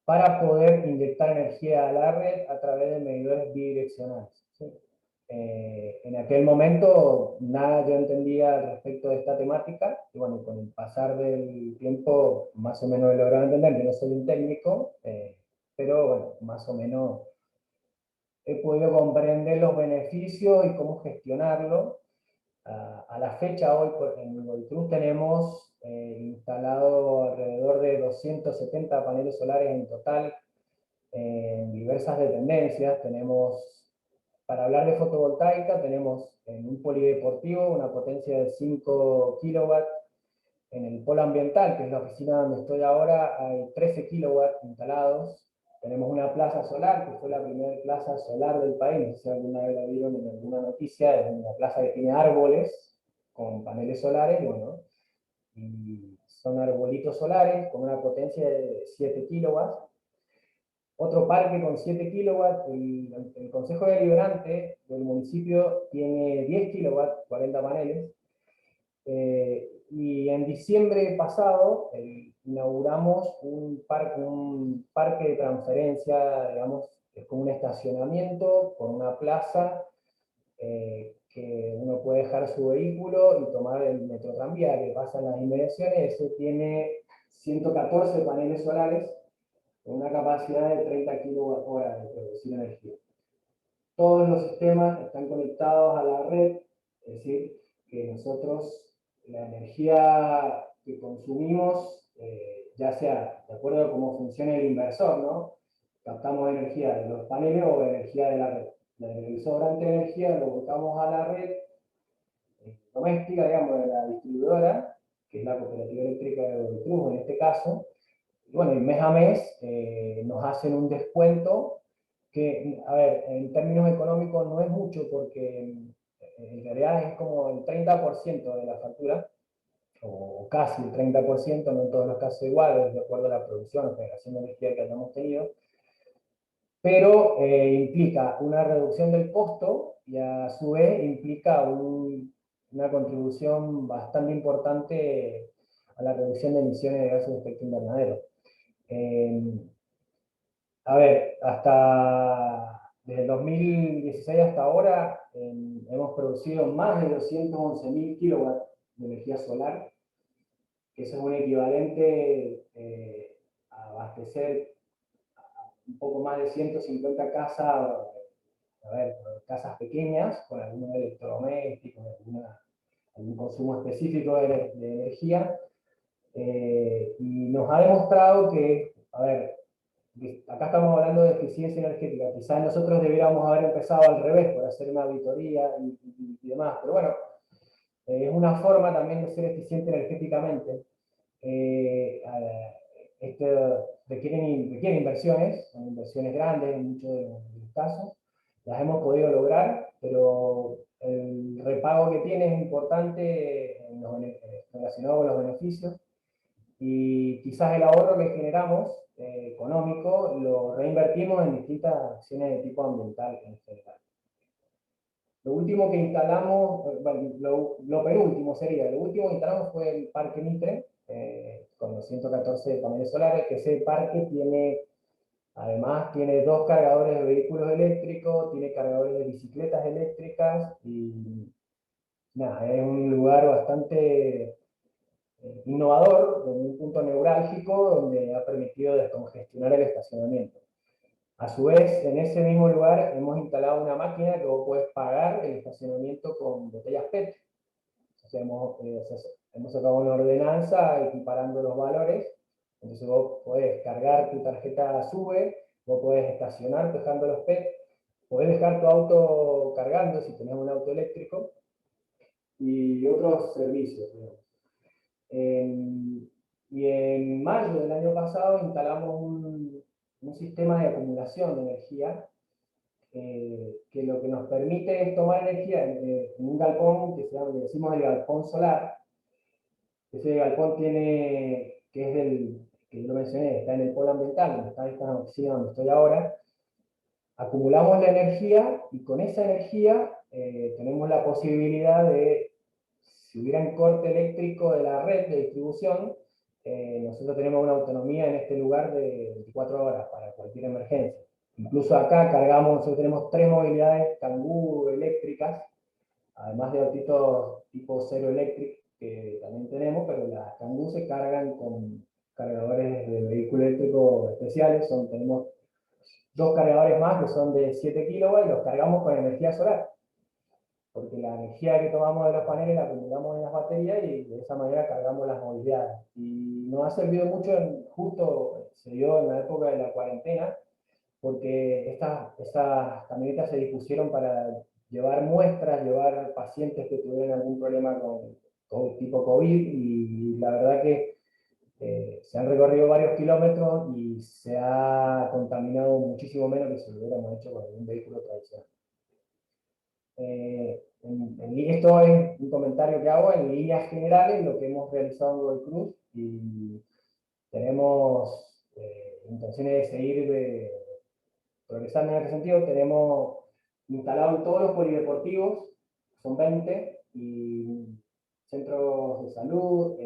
para poder inyectar energía a la red a través de medidores bidireccionales. ¿Sí? En aquel momento nada yo entendía al respecto de esta temática, y bueno, con el pasar del tiempo más o menos he logrado entender, que no soy un técnico, pero bueno, más o menos he podido comprender los beneficios y cómo gestionarlo. A la fecha, hoy en Godoy Cruz tenemos instalado alrededor de 270 paneles solares en total, en diversas dependencias. Tenemos, para hablar de fotovoltaica, tenemos en un polideportivo una potencia de 5 kilowatts. En el polo ambiental, que es la oficina donde estoy ahora, hay 13 kilowatts instalados. Tenemos una plaza solar, que fue la primera plaza solar del país, no sé si alguna vez la vieron en alguna noticia, es una plaza que tiene árboles con paneles solares, bueno, y son arbolitos solares con una potencia de 7 kilowatts. Otro parque con 7 kilowatts, el Consejo Deliberante del municipio tiene 10 kilowatts, 40 paneles. Y en diciembre pasado inauguramos un parque de transferencia, digamos, es como un estacionamiento con una plaza que uno puede dejar su vehículo y tomar el metrotranvía que pasa en las inmediaciones. Ese tiene 114 paneles solares con una capacidad de 30 kWh de producir energía. Todos los sistemas están conectados a la red, es decir, que nosotros la energía que consumimos, ya sea de acuerdo a cómo funcione el inversor, ¿no? Captamos energía de los paneles o energía de la red. El sobrante de energía lo botamos a la red doméstica, digamos, de la distribuidora, que es la Cooperativa Eléctrica de Godoy Cruz en este caso. Y bueno, y mes a mes nos hacen un descuento que, a ver, en términos económicos no es mucho porque en realidad es como el 30% de la factura, o casi el 30%, no en todos los casos iguales, de acuerdo a la producción o generación de energía que hayamos tenido, pero implica una reducción del costo y a su vez implica una contribución bastante importante a la reducción de emisiones de gases de efecto invernadero. A ver, desde el 2016 hasta ahora hemos producido más de 211.000 kilowatts de energía solar, que eso es un equivalente a abastecer un poco más de 150 casas, casas pequeñas, con algunos electrodomésticos, algún consumo específico de energía, y nos ha demostrado que, a ver, acá estamos hablando de eficiencia energética, quizás nosotros debiéramos haber empezado al revés, por hacer una auditoría y demás, pero bueno, es una forma también de ser eficiente energéticamente. Requiere inversiones, son inversiones grandes en muchos de los casos, las hemos podido lograr, pero el repago que tiene es importante relacionado con los beneficios, y quizás el ahorro que generamos económico lo reinvertimos en distintas acciones de tipo ambiental en general. Lo último que instalamos, lo penúltimo sería, lo último que instalamos fue el Parque Mitre, con los 114 paneles solares, que ese parque además tiene 2 cargadores de vehículos eléctricos, tiene cargadores de bicicletas eléctricas, y nada, es un lugar bastante innovador, en un punto neurálgico, donde ha permitido descongestionar el estacionamiento. A su vez, en ese mismo lugar hemos instalado una máquina que vos podés pagar el estacionamiento con botellas PET. O sea, hemos sacado una ordenanza equiparando los valores, entonces vos podés cargar tu tarjeta SUBE, vos podés estacionar dejando los PET, podés dejar tu auto cargando si tenés un auto eléctrico, y otros servicios, digamos. Y en mayo del año pasado instalamos un sistema de acumulación de energía que lo que nos permite es tomar energía en un galpón que le decimos el galpón solar. Ese galpón tiene, que es que yo lo mencioné, está en el polo ambiental, donde está esta oficina donde estoy ahora. Acumulamos la energía y con esa energía tenemos la posibilidad de, si hubiera un corte eléctrico de la red de distribución, nosotros tenemos una autonomía en este lugar de 24 horas para cualquier emergencia. Incluso acá nosotros tenemos 3 movilidades Kangoo eléctricas, además de autitos tipo Zero Electric que también tenemos, pero las Kangoo se cargan con cargadores de vehículo eléctrico especiales. Tenemos 2 cargadores más que son de 7 kilowatts y los cargamos con energía solar. Porque la energía que tomamos de los paneles la acumulamos en las baterías y de esa manera cargamos las movilidades. Y nos ha servido mucho, justo se dio en la época de la cuarentena, porque estas camionetas se dispusieron para llevar muestras, llevar pacientes que tuvieran algún problema con tipo COVID, y la verdad que se han recorrido varios kilómetros y se ha contaminado muchísimo menos que si lo hubiéramos hecho con un vehículo tradicional. Esto es un comentario que hago en líneas generales, lo que hemos realizado en Google Cruz, y tenemos intenciones de seguir progresando en ese sentido. Tenemos instalado en todos los polideportivos, son 20, y centros de salud,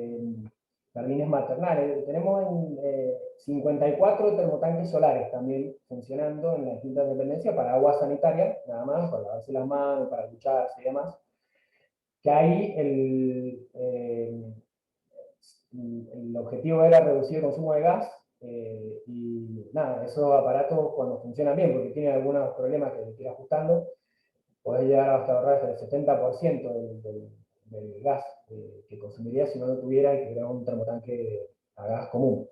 jardines maternales. Tenemos 54 termotanques solares también funcionando en las distintas dependencias para agua sanitaria, nada más, para lavarse las manos, para ducharse y demás. Que ahí el objetivo era reducir el consumo de gas, y nada, esos aparatos cuando funcionan bien, porque tienen algunos problemas que hay que ir ajustando, podés llegar hasta ahorrar el 70% del gas que consumiría si no lo tuviera y tuviera un termotanque a gas común.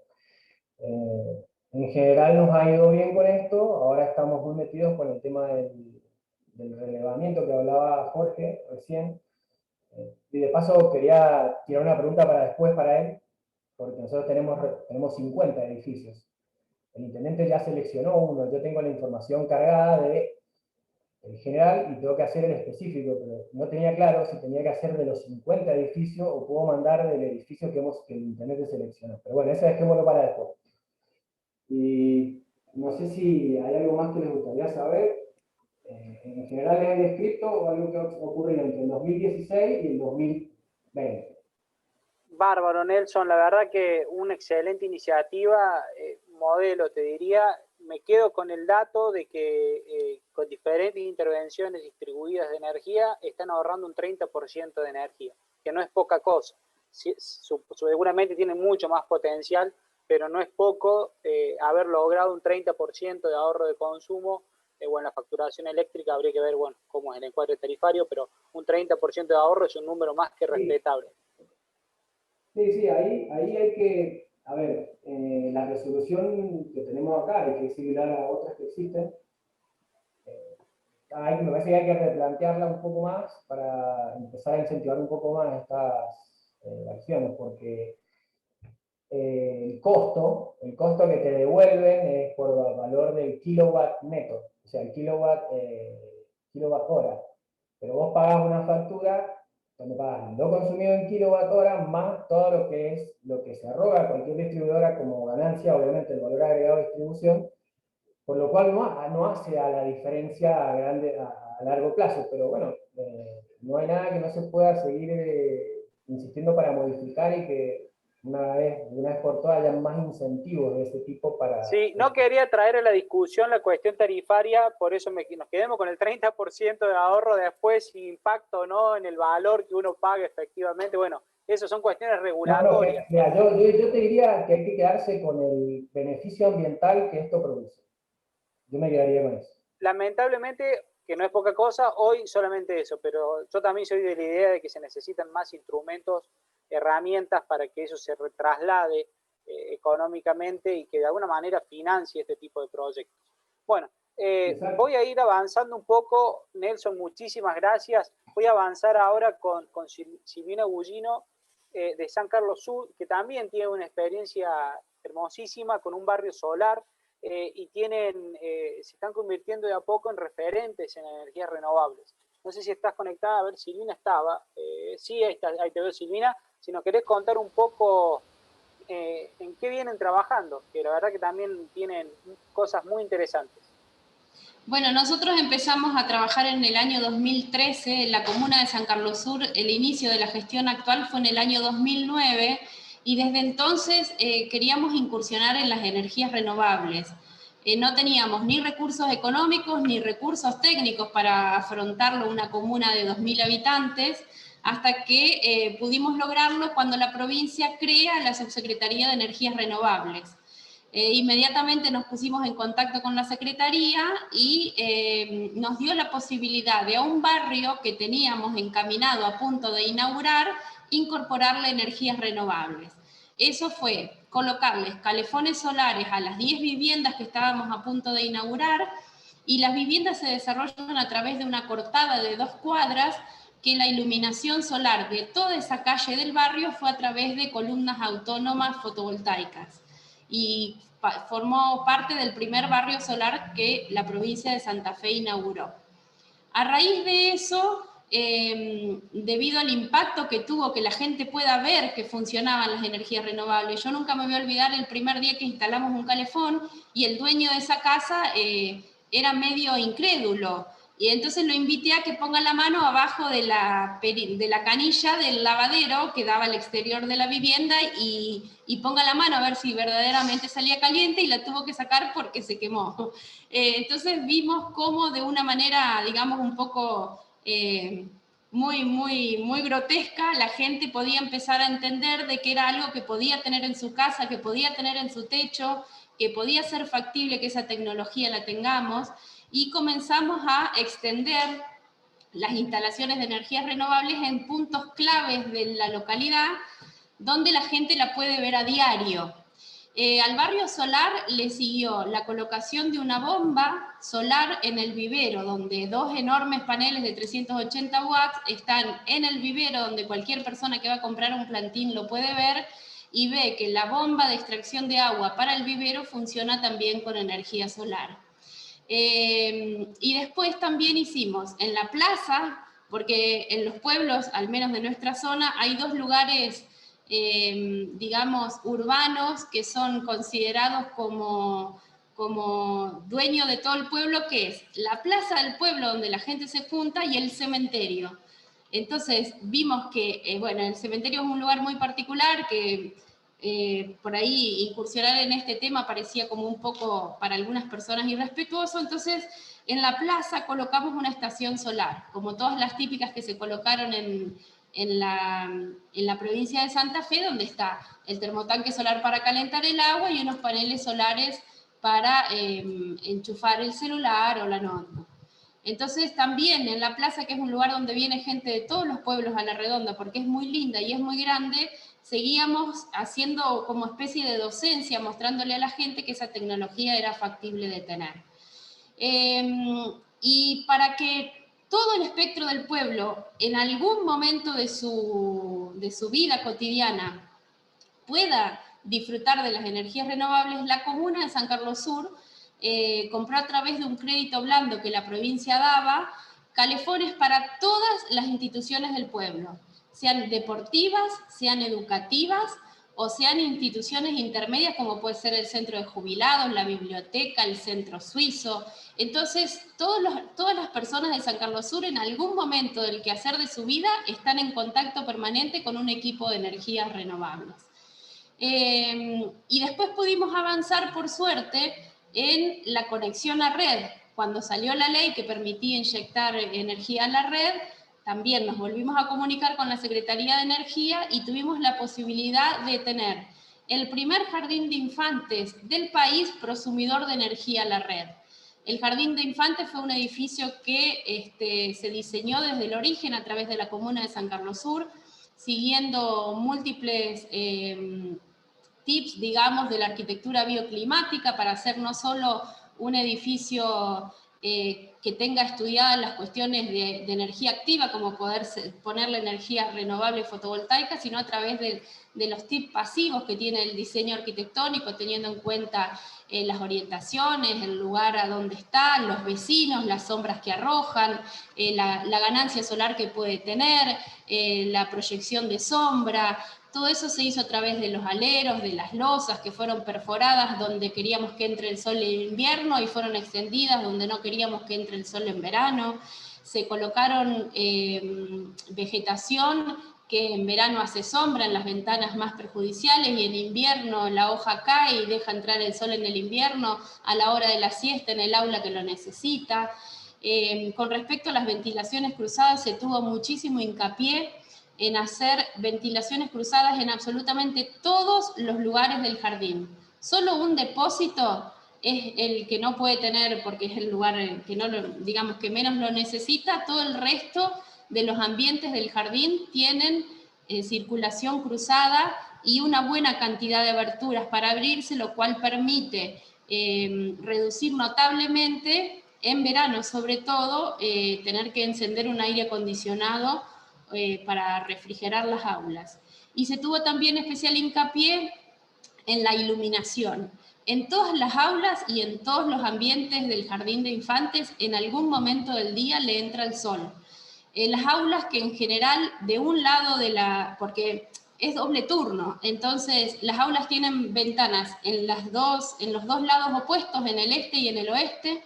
En general nos ha ido bien con esto. Ahora estamos muy metidos con el tema del relevamiento que hablaba Jorge recién. Y de paso quería tirar una pregunta para después para él, porque nosotros tenemos 50 edificios. El intendente ya seleccionó uno, yo tengo la información cargada de el general y tengo que hacer el específico, pero no tenía claro si tenía que hacer de los 50 edificios o puedo mandar del edificio que el intendente seleccionó. Pero bueno, eso dejémoslo para después. Y no sé si hay algo más que les gustaría saber. En general es descrito o algo que ocurrió entre el 2016 y el 2020. Bárbaro, Nelson, la verdad que una excelente iniciativa, modelo, te diría. Me quedo con el dato de que con diferentes intervenciones distribuidas de energía están ahorrando un 30% de energía, que no es poca cosa. Seguramente tienen mucho más potencial, pero no es poco haber logrado un 30% de ahorro de consumo. Bueno, la facturación eléctrica habría que ver, bueno, cómo es el encuadre tarifario, pero un 30% de ahorro es un número más que respetable. Sí, ahí hay que, a ver, la resolución que tenemos acá, y que es similar a otras que existen, me parece que hay que replantearla un poco más para empezar a incentivar un poco más estas acciones, porque el costo que te devuelven es por el valor del kilowatt neto, o sea, el kilowatt hora. Pero vos pagás una factura donde pagas lo consumido en kilowatt hora más todo lo que se arroga cualquier distribuidora como ganancia, obviamente el valor agregado de distribución, por lo cual no hace a la diferencia grande a largo plazo. Pero bueno, no hay nada que no se pueda seguir insistiendo para modificar y que una vez por todas haya más incentivos de ese tipo para... Sí, no quería traer a la discusión la cuestión tarifaria, por eso nos quedemos con el 30% de ahorro después, si impacto o no en el valor que uno paga efectivamente. Bueno, eso son cuestiones regulatorias. Mira, yo te diría que hay que quedarse con el beneficio ambiental que esto produce. Yo me quedaría con eso. Lamentablemente, que no es poca cosa, hoy solamente eso, pero yo también soy de la idea de que se necesitan más instrumentos, herramientas para que eso se traslade económicamente y que de alguna manera financie este tipo de proyectos. Bueno, Voy a ir avanzando un poco, Nelson, muchísimas gracias. Voy a avanzar ahora con Silvina Gugino de San Carlos Sur, que también tiene una experiencia hermosísima con un barrio solar y se están convirtiendo de a poco en referentes en energías renovables. No sé si estás conectada, a ver, Silvina estaba. Sí, ahí te veo, Silvina. Si nos querés contar un poco en qué vienen trabajando, que la verdad que también tienen cosas muy interesantes. Bueno, nosotros empezamos a trabajar en el año 2013 en la comuna de San Carlos Sur. El inicio de la gestión actual fue en el año 2009 y desde entonces queríamos incursionar en las energías renovables. No teníamos ni recursos económicos ni recursos técnicos para afrontarlo una comuna de 2.000 habitantes, hasta que pudimos lograrlo cuando la provincia crea la Subsecretaría de Energías Renovables. Inmediatamente nos pusimos en contacto con la Secretaría y nos dio la posibilidad de a un barrio que teníamos encaminado a punto de inaugurar, incorporarle energías renovables. Eso fue colocarles calefones solares a las 10 viviendas que estábamos a punto de inaugurar, y las viviendas se desarrollan a través de una cortada de 2 cuadras, que la iluminación solar de toda esa calle del barrio fue a través de columnas autónomas fotovoltaicas. Y formó parte del primer barrio solar que la provincia de Santa Fe inauguró. A raíz de eso, debido al impacto que tuvo que la gente pueda ver que funcionaban las energías renovables, yo nunca me voy a olvidar el primer día que instalamos un calefón y el dueño de esa casa era medio incrédulo. Y entonces lo invité a que ponga la mano abajo de la canilla del lavadero que daba al exterior de la vivienda y ponga la mano a ver si verdaderamente salía caliente, y la tuvo que sacar porque se quemó. Entonces vimos cómo de una manera, digamos, un poco muy grotesca, la gente podía empezar a entender de que era algo que podía tener en su casa, que podía tener en su techo, que podía ser factible que esa tecnología la tengamos. Y comenzamos a extender las instalaciones de energías renovables en puntos claves de la localidad donde la gente la puede ver a diario. Al barrio solar le siguió la colocación de una bomba solar en el vivero, donde 2 enormes paneles de 380 watts están en el vivero, donde cualquier persona que va a comprar un plantín lo puede ver y ve que la bomba de extracción de agua para el vivero funciona también con energía solar. Y después también hicimos en la plaza, porque en los pueblos, al menos de nuestra zona, hay 2 lugares, digamos, urbanos que son considerados como dueño de todo el pueblo, que es la plaza del pueblo donde la gente se junta y el cementerio. Entonces vimos que, bueno, el cementerio es un lugar muy particular que por ahí incursionar en este tema parecía como un poco para algunas personas irrespetuoso. Entonces en la plaza colocamos una estación solar, como todas las típicas que se colocaron en la provincia de Santa Fe, donde está el termotanque solar para calentar el agua y unos paneles solares para enchufar el celular o la notebook. Entonces también en la plaza, que es un lugar donde viene gente de todos los pueblos a la redonda, porque es muy linda y es muy grande, seguíamos haciendo como especie de docencia, mostrándole a la gente que esa tecnología era factible de tener. Y para que todo el espectro del pueblo, en algún momento de su vida cotidiana, pueda disfrutar de las energías renovables, la comuna de San Carlos Sur compró a través de un crédito blando que la provincia daba, calefones para todas las instituciones del pueblo, sean deportivas, sean educativas o sean instituciones intermedias como puede ser el centro de jubilados, la biblioteca, el centro suizo. Entonces, todas las personas de San Carlos Sur en algún momento del quehacer de su vida están en contacto permanente con un equipo de energías renovables. Y después pudimos avanzar, por suerte, en la conexión a red. Cuando salió la ley que permitía inyectar energía a la red, también nos volvimos a comunicar con la Secretaría de Energía y tuvimos la posibilidad de tener el primer jardín de infantes del país prosumidor de energía a la red. El Jardín de Infantes fue un edificio que se diseñó desde el origen a través de la comuna de San Carlos Sur, siguiendo múltiples tips, digamos, de la arquitectura bioclimática para hacer no solo un edificio que tenga estudiadas las cuestiones de energía activa, como poder ponerle energía renovable fotovoltaica, sino a través de los tips pasivos que tiene el diseño arquitectónico, teniendo en cuenta las orientaciones, el lugar a donde están, los vecinos, las sombras que arrojan, la ganancia solar que puede tener, la proyección de sombra. Todo eso se hizo a través de los aleros, de las losas que fueron perforadas donde queríamos que entre el sol en invierno y fueron extendidas donde no queríamos que entre el sol en verano. Se colocaron vegetación que en verano hace sombra en las ventanas más perjudiciales y en invierno la hoja cae y deja entrar el sol en el invierno a la hora de la siesta en el aula que lo necesita. Con respecto a las ventilaciones cruzadas se tuvo muchísimo hincapié en hacer ventilaciones cruzadas en absolutamente todos los lugares del jardín. Solo un depósito es el que no puede tener, porque es el lugar que no digamos que menos lo necesita. Todo el resto de los ambientes del jardín tienen circulación cruzada y una buena cantidad de aberturas para abrirse, lo cual permite reducir notablemente, en verano sobre todo, tener que encender un aire acondicionado para refrigerar las aulas. Y se tuvo también especial hincapié en la iluminación. En todas las aulas y en todos los ambientes del jardín de infantes, en algún momento del día le entra el sol. En las aulas que en general de un lado porque es doble turno, entonces las aulas tienen ventanas en los dos lados opuestos, en el este y en el oeste.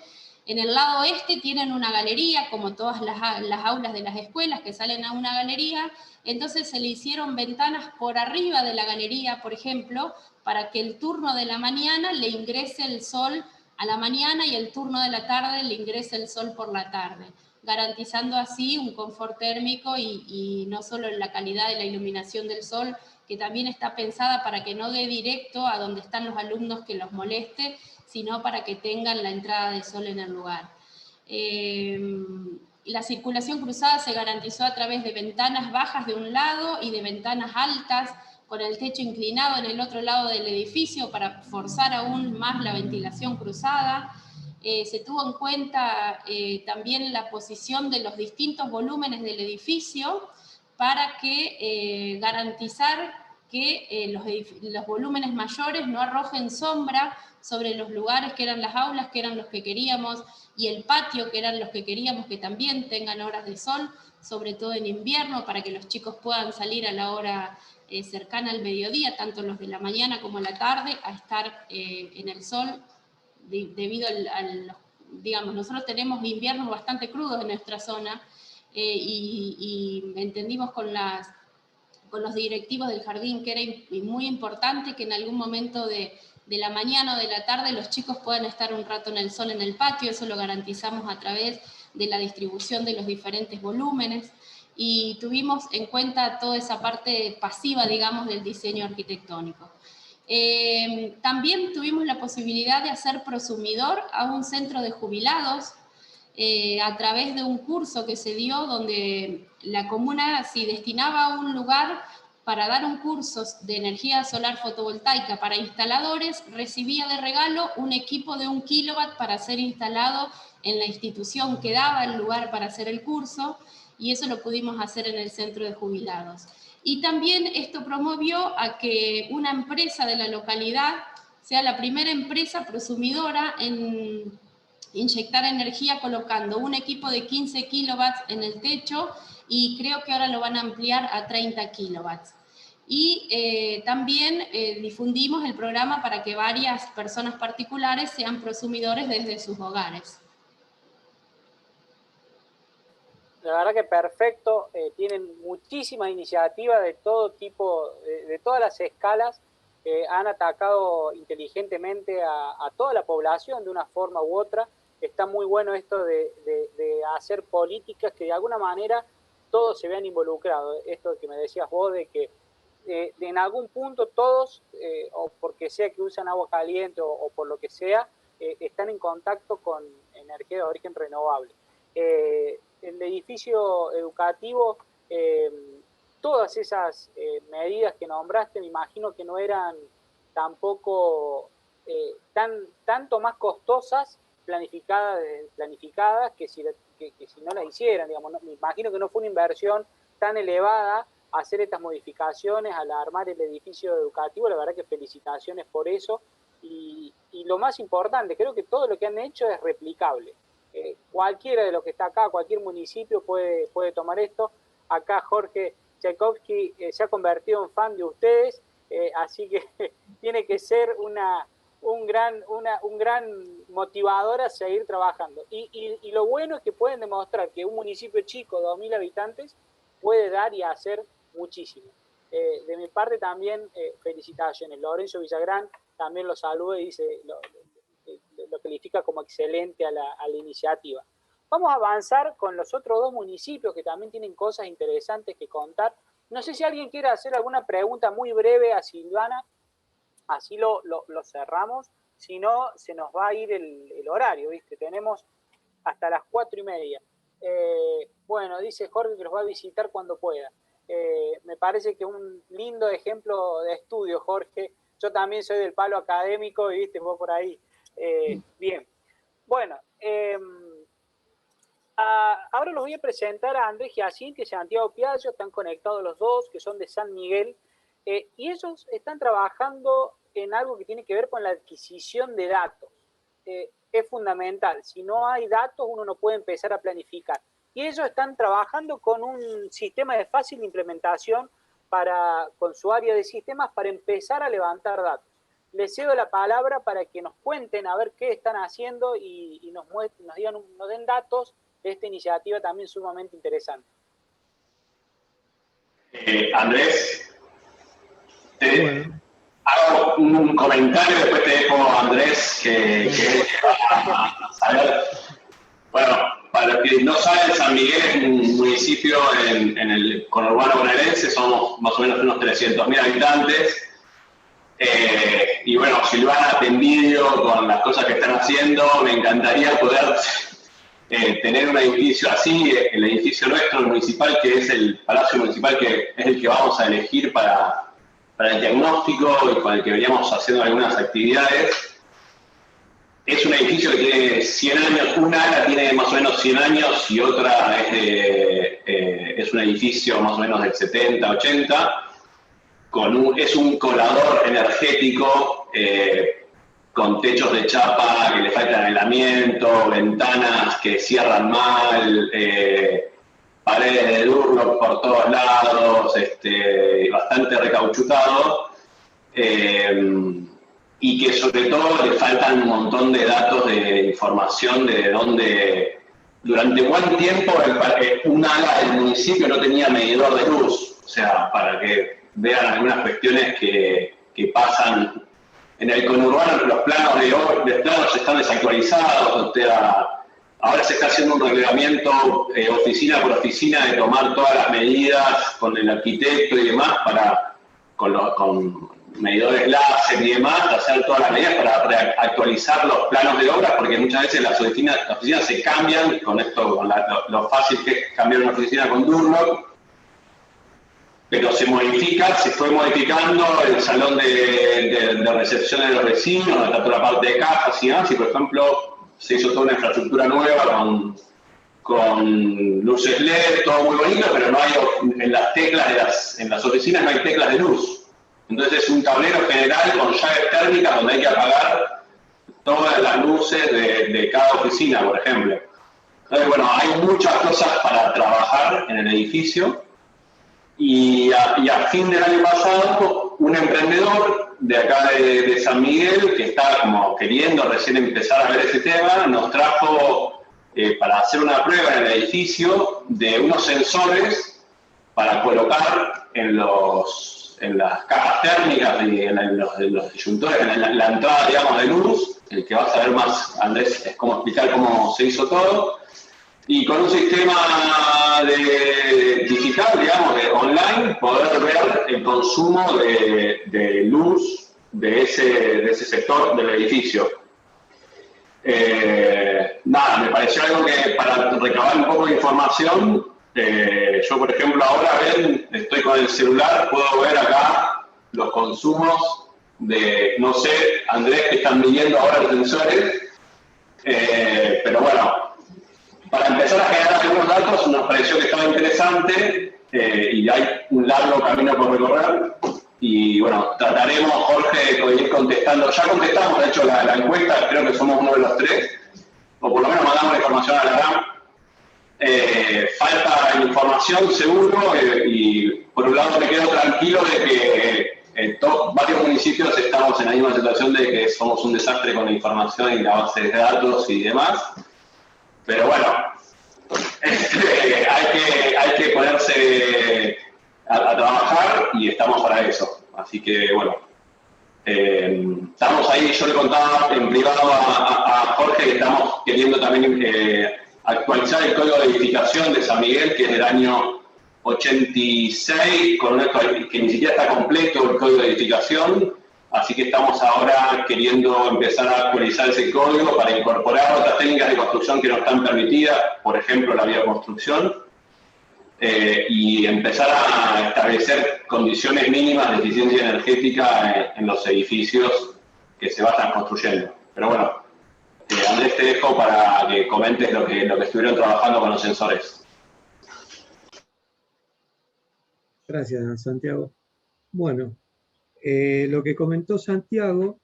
En el lado oeste tienen una galería, como todas las aulas de las escuelas que salen a una galería, entonces se le hicieron ventanas por arriba de la galería, por ejemplo, para que el turno de la mañana le ingrese el sol a la mañana y el turno de la tarde le ingrese el sol por la tarde, garantizando así un confort térmico y no solo en la calidad de la iluminación del sol, que también está pensada para que no dé directo a donde están los alumnos que los moleste, sino para que tengan la entrada de sol en el lugar. La circulación cruzada se garantizó a través de ventanas bajas de un lado y de ventanas altas, con el techo inclinado en el otro lado del edificio para forzar aún más la ventilación cruzada. Se tuvo en cuenta también la posición de los distintos volúmenes del edificio para que garantizar que los volúmenes mayores no arrojen sombra sobre los lugares que eran las aulas, que eran los que queríamos, y el patio, que eran los que queríamos que también tengan horas de sol, sobre todo en invierno, para que los chicos puedan salir a la hora cercana al mediodía, tanto los de la mañana como la tarde, a estar en el sol, debido digamos, nosotros tenemos inviernos bastante crudos en nuestra zona, y entendimos con los directivos del jardín que era muy importante que en algún momento de la mañana o de la tarde los chicos puedan estar un rato en el sol en el patio. Eso lo garantizamos a través de la distribución de los diferentes volúmenes, y tuvimos en cuenta toda esa parte pasiva, digamos, del diseño arquitectónico. También tuvimos la posibilidad de hacer prosumidor a un centro de jubilados, a través de un curso que se dio donde la comuna, si destinaba un lugar para dar un curso de energía solar fotovoltaica para instaladores, recibía de regalo un equipo de 1 kilowatt para ser instalado en la institución que daba el lugar para hacer el curso, y eso lo pudimos hacer en el centro de jubilados. Y también esto promovió a que una empresa de la localidad sea la primera empresa prosumidora en inyectar energía colocando un equipo de 15 kilowatts en el techo, y creo que ahora lo van a ampliar a 30 kilowatts. Y también difundimos el programa para que varias personas particulares sean prosumidores desde sus hogares. La verdad que perfecto, tienen muchísimas iniciativas de todo tipo, de todas las escalas, han atacado inteligentemente a toda la población de una forma u otra. Está muy bueno esto de hacer políticas que de alguna manera todos se vean involucrados. Esto que me decías vos de que en algún punto todos, o porque sea que usan agua caliente o por lo que sea, están en contacto con energía de origen renovable. El edificio educativo, todas esas medidas que nombraste, me imagino que no eran tampoco tanto más costosas planificadas que si no las hicieran, digamos. Me imagino que no fue una inversión tan elevada hacer estas modificaciones al armar el edificio educativo. La verdad que felicitaciones por eso. Y lo más importante, creo que todo lo que han hecho es replicable. Cualquiera de los que está acá, cualquier municipio puede tomar esto. Acá Jorge Tchaikovsky se ha convertido en fan de ustedes, así que tiene que ser un gran motivador a seguir trabajando. Y lo bueno es que pueden demostrar que un municipio chico, 2.000 habitantes, puede dar y hacer muchísimo. De mi parte también, felicitaciones. Lorenzo Villagrán también lo saluda y dice lo califica como excelente a la iniciativa. Vamos a avanzar con los otros dos municipios que también tienen cosas interesantes que contar. No sé si alguien quiere hacer alguna pregunta muy breve a Silvana, así lo cerramos. Si no, se nos va a ir el horario, ¿viste? Tenemos hasta las 4:30. Bueno, dice Jorge que los va a visitar cuando pueda. Me parece que un lindo ejemplo de estudio, Jorge. Yo también soy del palo académico y, viste, vos por ahí. Bien. Bueno, ahora los voy a presentar a Andrés Giacín y Santiago Piaggio. Están conectados los dos, que son de San Miguel. Y ellos están trabajando en algo que tiene que ver con la adquisición de datos. Es fundamental. Si no hay datos, uno no puede empezar a planificar. Y ellos están trabajando con un sistema de fácil implementación con su área de sistemas para empezar a levantar datos. Les cedo la palabra para que nos cuenten a ver qué están haciendo y nos den datos de esta iniciativa también sumamente interesante. Andrés, hago un comentario, después te dejo a Andrés que va a saber. Bueno, para los que no saben, San Miguel es un municipio en el conurbano bonaerense, somos más o menos unos 300.000 habitantes. Y bueno, Silvana, te envidio con las cosas que están haciendo. Me encantaría poder tener un edificio así, el edificio nuestro, el municipal, que es el Palacio Municipal, que es el que vamos a elegir para el diagnóstico y con el que veníamos haciendo algunas actividades. Es un edificio que tiene 100 años, una ala tiene más o menos 100 años y otra es un edificio más o menos del 70, 80, es un colador energético con techos de chapa que le falta anhelamiento, ventanas que cierran mal, paredes de Durlock por todos lados, bastante recauchutado. Y que sobre todo le faltan un montón de datos de información de dónde, durante buen tiempo, un ala del municipio no tenía medidor de luz, o sea, para que vean algunas cuestiones que pasan en el conurbano. Los planos de planos están desactualizados, o sea, ahora se está haciendo un reglamento oficina por oficina de tomar todas las medidas con el arquitecto y demás con medidores láser y demás, hacer todas las medidas para actualizar los planos de obra, porque muchas veces las oficinas se cambian, con lo fácil que es cambiar una oficina con Durlock, pero se fue modificando el salón de recepción de los vecinos, donde está toda la parte de cajas y demás, y por ejemplo se hizo toda una infraestructura nueva con luces LED, todo muy bonito, pero no hay en las teclas en las oficinas no hay teclas de luz. Entonces es un tablero general con llaves térmicas donde hay que apagar todas las luces de cada oficina, por ejemplo. Entonces, bueno, hay muchas cosas para trabajar en el edificio. Y a fin del año pasado, un emprendedor de acá de San Miguel, que está como queriendo recién empezar a ver ese tema, nos trajo para hacer una prueba en el edificio de unos sensores para colocar en las cajas térmicas y en los disyuntores, en la entrada, digamos, de luz. El que va a saber más, Andrés, es cómo explicar cómo se hizo todo. Y con un sistema digital, digamos, online, poder ver el consumo de luz de ese sector del edificio. Nada, me pareció algo que para recabar un poco de información, yo por ejemplo ahora estoy con el celular, puedo ver acá los consumos no sé, Andrés, que están midiendo ahora los sensores, pero bueno, para empezar a generar algunos datos nos pareció que estaba interesante y hay un largo camino por recorrer. Y bueno, trataremos, Jorge, de ir contestando. Ya contestamos, de hecho, la encuesta, creo que somos uno de los tres, o por lo menos mandamos la información a la RAM. Falta información, seguro, y por un lado me quedo tranquilo de que varios municipios estamos en la misma situación de que somos un desastre con la información y la base de datos y demás. Pero bueno, hay que ponerse a trabajar y estamos para eso. Así que bueno, estamos ahí. Yo le contaba en privado a Jorge que estamos queriendo también actualizar el código de edificación de San Miguel, que es del año 86, que ni siquiera está completo el código de edificación. Así que estamos ahora queriendo empezar a actualizar ese código para incorporar otras técnicas de construcción que no están permitidas, por ejemplo la bioconstrucción, y empezar a establecer condiciones mínimas de eficiencia energética en los edificios que se vayan construyendo. Pero bueno, Andrés, te dejo para que comentes lo que estuvieron trabajando con los sensores. Gracias, Santiago. Bueno, lo que comentó Santiago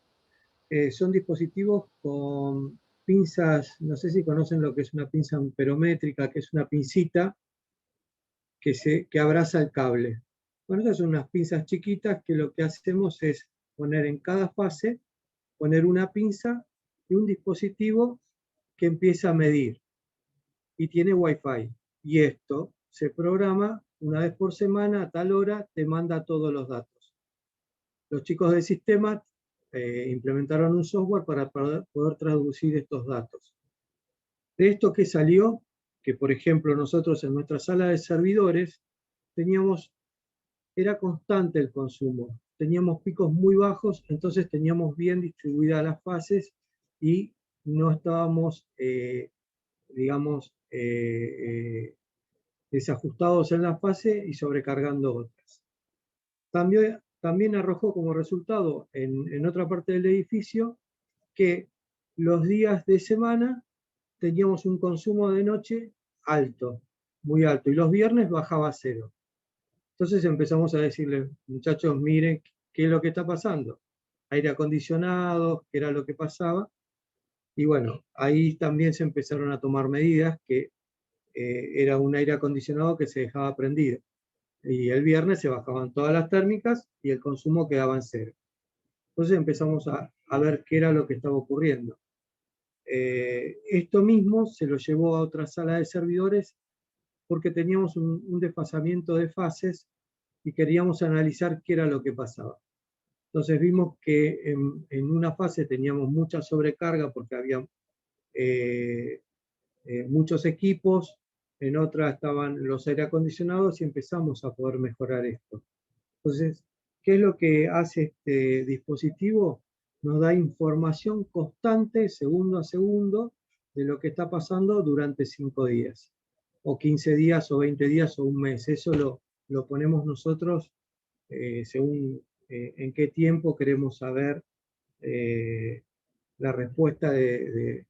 son dispositivos con pinzas, no sé si conocen lo que es una pinza amperométrica, que es una pincita que abraza el cable. Bueno, estas son unas pinzas chiquitas que lo que hacemos es poner en cada fase, poner una pinza y un dispositivo que empieza a medir y tiene Wi-Fi. Y esto se programa una vez por semana, a tal hora, te manda todos los datos. Los chicos del sistema implementaron un software para poder traducir estos datos. De esto que salió, que por ejemplo nosotros en nuestra sala de servidores era constante el consumo, teníamos picos muy bajos, entonces teníamos bien distribuidas las fases y no estábamos, desajustados en la fase y sobrecargando otras. También arrojó como resultado en otra parte del edificio que los días de semana teníamos un consumo de noche alto, muy alto, y los viernes bajaba a 0. Entonces empezamos a decirle, muchachos, miren qué es lo que está pasando. Aire acondicionado, qué era lo que pasaba. Y bueno, ahí también se empezaron a tomar medidas, que era un aire acondicionado que se dejaba prendido. Y el viernes se bajaban todas las térmicas y el consumo quedaba en 0. Entonces empezamos a ver qué era lo que estaba ocurriendo. Esto mismo se lo llevó a otra sala de servidores porque teníamos un desfasamiento de fases y queríamos analizar qué era lo que pasaba. Entonces vimos que en una fase teníamos mucha sobrecarga porque había muchos equipos, en otra estaban los aire acondicionados y empezamos a poder mejorar esto. Entonces, ¿qué es lo que hace este dispositivo? Nos da información constante, segundo a segundo, de lo que está pasando durante 5 días, o 15 días, o 20 días, o un mes. Eso lo ponemos nosotros según en qué tiempo queremos saber la respuesta de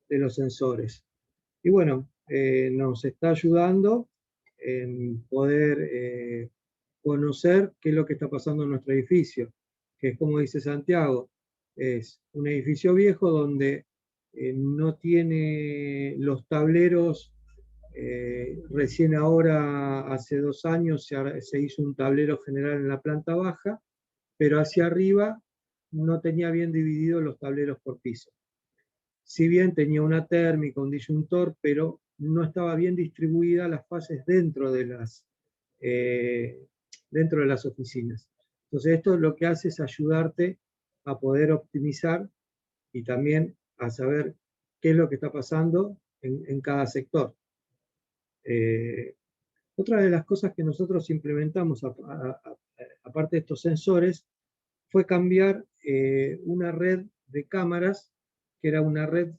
los sensores. Y bueno, nos está ayudando en poder conocer qué es lo que está pasando en nuestro edificio, que es como dice Santiago, es un edificio viejo donde no tiene los tableros. Recién ahora, hace 2 años, se hizo un tablero general en la planta baja, pero hacia arriba no tenía bien divididos los tableros por piso. Si bien tenía una térmica, un disyuntor, pero no estaba bien distribuida las fases dentro de las oficinas. Entonces esto lo que hace es ayudarte a poder optimizar y también a saber qué es lo que está pasando en cada sector. Otra de las cosas que nosotros implementamos, aparte de estos sensores, fue cambiar una red de cámaras, que era una red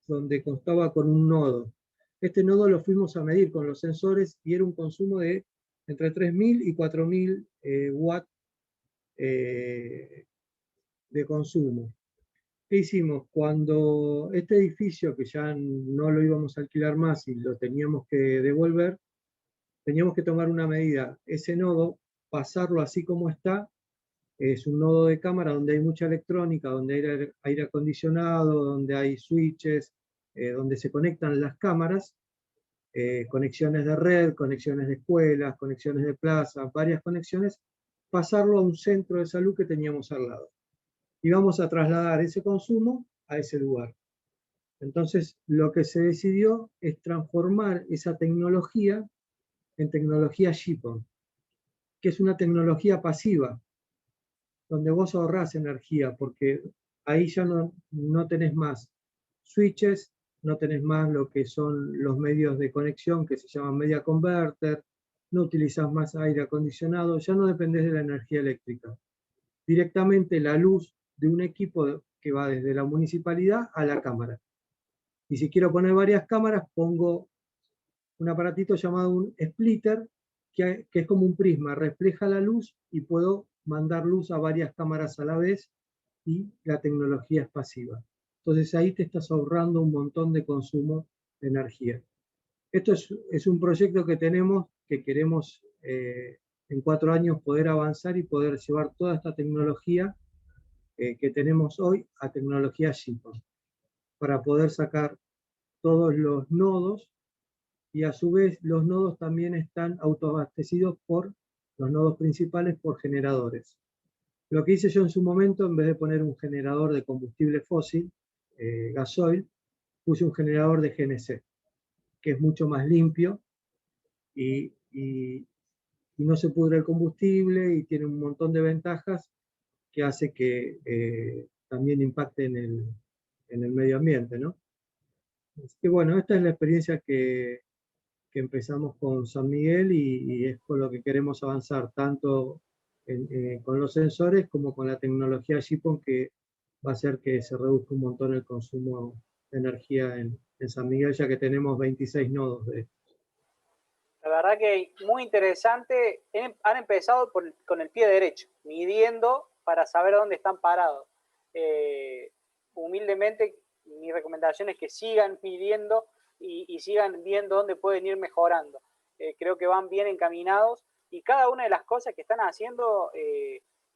donde constaba con un nodo. Este nodo lo fuimos a medir con los sensores y era un consumo de entre 3.000 y 4.000 watts de consumo. ¿Qué hicimos? Cuando este edificio, que ya no lo íbamos a alquilar más y lo teníamos que devolver, teníamos que tomar una medida. Ese nodo, pasarlo así como está, es un nodo de cámara donde hay mucha electrónica, donde hay aire acondicionado, donde hay switches, donde se conectan las cámaras, conexiones de red, conexiones de escuelas, conexiones de plaza, varias conexiones, pasarlo a un centro de salud que teníamos al lado. Y vamos a trasladar ese consumo a ese lugar. Entonces, lo que se decidió es transformar esa tecnología en tecnología GPON, que es una tecnología pasiva, donde vos ahorrás energía, porque ahí ya no tenés más switches, no tenés más lo que son los medios de conexión que se llaman media converter, no utilizás más aire acondicionado, ya no dependés de la energía eléctrica. Directamente la luz de un equipo que va desde la municipalidad a la cámara. Y si quiero poner varias cámaras, pongo un aparatito llamado un splitter, que es como un prisma, refleja la luz y puedo mandar luz a varias cámaras a la vez, y la tecnología es pasiva. Entonces ahí te estás ahorrando un montón de consumo de energía. Esto es un proyecto que tenemos, que queremos en 4 años poder avanzar y poder llevar toda esta tecnología que tenemos hoy a tecnología GPON, para poder sacar todos los nodos, y a su vez los nodos también están autoabastecidos por los nodos principales por generadores. Lo que hice yo en su momento, en vez de poner un generador de combustible fósil, gasoil, puse un generador de GNC, que es mucho más limpio y no se pudre el combustible y tiene un montón de ventajas que hace que también impacte en el medio ambiente, ¿no? Así que bueno, esta es la experiencia que empezamos con San Miguel y es con lo que queremos avanzar, tanto con los sensores como con la tecnología GPON, que va a hacer que se reduzca un montón el consumo de energía en San Miguel, ya que tenemos 26 nodos de estos. La verdad que muy interesante. Han empezado con el pie derecho, midiendo para saber dónde están parados. Humildemente, mi recomendación es que sigan midiendo y sigan viendo dónde pueden ir mejorando. Creo que van bien encaminados y cada una de las cosas que están haciendo,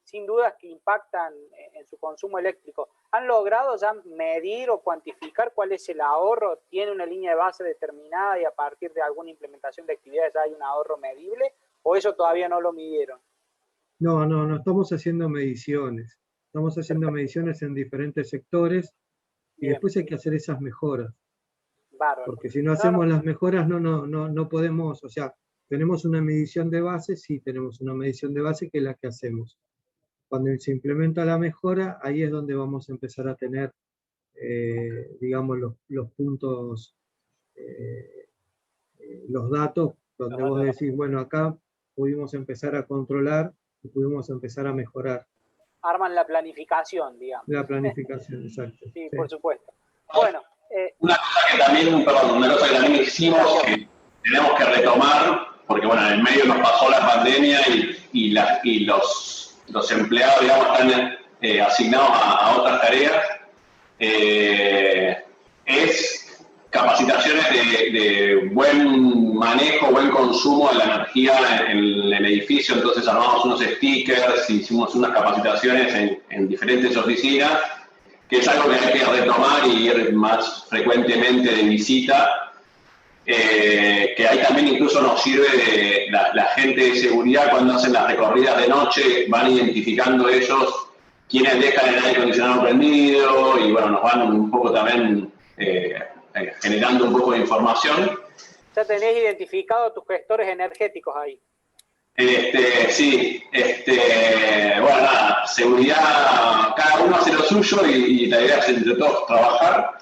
sin dudas que impactan en su consumo eléctrico. ¿Han logrado ya medir o cuantificar cuál es el ahorro? ¿Tiene una línea de base determinada y a partir de alguna implementación de actividades ya hay un ahorro medible? ¿O eso todavía no lo midieron? No, estamos haciendo mediciones. Estamos haciendo mediciones en diferentes sectores y Bien. después hay que hacer esas mejoras. Bárbaro. Porque si no hacemos las mejoras no podemos, o sea, tenemos una medición de base, sí, tenemos una medición de base que es la que hacemos. Cuando se implementa la mejora, ahí es donde vamos a empezar a tener, digamos, los puntos, los datos, donde vos decís, bueno, acá pudimos empezar a controlar y pudimos empezar a mejorar. Arman la planificación, digamos. La planificación, exacto. Sí, por supuesto. Bueno. Una cosa que también hicimos, que tenemos que retomar, porque bueno, en el medio nos pasó la pandemia y los empleados, digamos, están asignados a otras tareas, es capacitaciones de buen manejo, buen consumo de la energía en el edificio. Entonces armamos unos stickers, hicimos unas capacitaciones en diferentes oficinas, que es algo que hay que retomar y ir más frecuentemente de visita, que ahí también incluso nos sirve de la gente de seguridad cuando hacen las recorridas de noche, van identificando ellos quiénes dejan el aire acondicionado prendido y bueno, nos van un poco también generando un poco de información. Ya tenés identificado tus gestores energéticos ahí. Sí, bueno, nada, seguridad, cada uno hace lo suyo y la idea es entre todos trabajar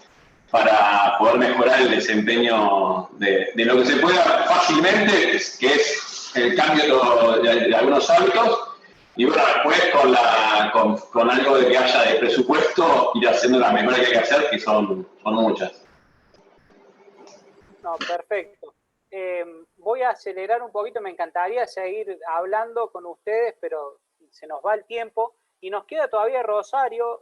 para poder mejorar el desempeño de lo que se pueda fácilmente, que es el cambio de algunos hábitos, y bueno, después con algo de que haya de presupuesto, ir haciendo las mejoras que hay que hacer, que son muchas. No, perfecto. Voy a acelerar un poquito, me encantaría seguir hablando con ustedes, pero se nos va el tiempo. Y nos queda todavía Rosario,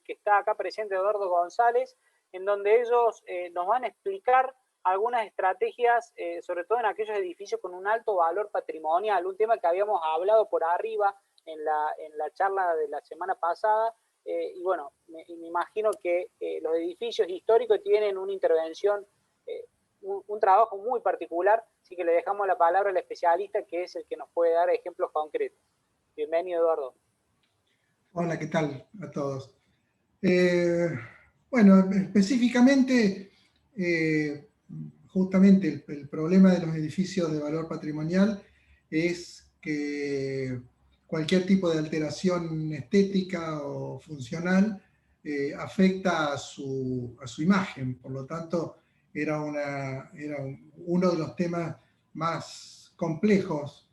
que está acá presente Eduardo González, en donde ellos nos van a explicar algunas estrategias, sobre todo en aquellos edificios con un alto valor patrimonial, un tema que habíamos hablado por arriba en la charla de la semana pasada, y bueno, me imagino que los edificios históricos tienen una intervención, un trabajo muy particular, así que le dejamos la palabra al especialista, que es el que nos puede dar ejemplos concretos. Bienvenido, Eduardo. Hola, ¿qué tal a todos? Bueno, específicamente, justamente el problema de los edificios de valor patrimonial es que cualquier tipo de alteración estética o funcional afecta a su imagen. Por lo tanto, era uno de los temas más complejos,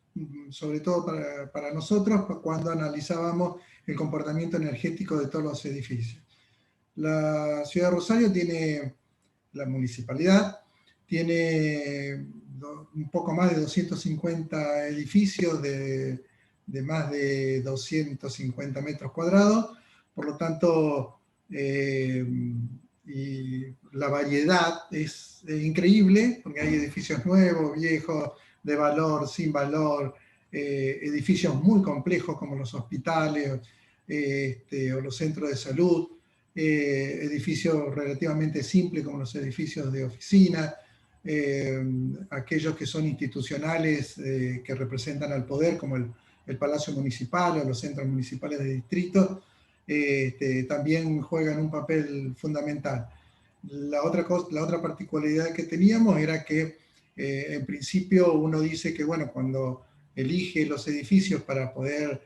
sobre todo para nosotros, cuando analizábamos el comportamiento energético de todos los edificios. La ciudad de Rosario tiene, la municipalidad, tiene un poco más de 250 edificios de más de 250 metros cuadrados, por lo tanto, y la variedad es increíble, porque hay edificios nuevos, viejos, de valor, sin valor, edificios muy complejos como los hospitales o los centros de salud, edificios relativamente simples como los edificios de oficina, aquellos que son institucionales, que representan al poder, como el Palacio Municipal o los centros municipales de distrito, también juegan un papel fundamental. La otra particularidad que teníamos era que en principio uno dice que, bueno, cuando elige los edificios para poder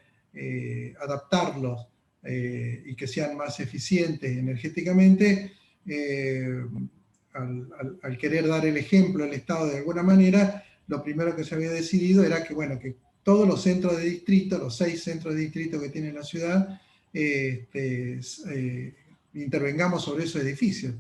adaptarlos y que sean más eficientes energéticamente, al querer dar el ejemplo al Estado de alguna manera, lo primero que se había decidido era que, bueno, que todos los centros de distrito, los 6 centros de distrito que tiene la ciudad, intervengamos sobre esos edificios.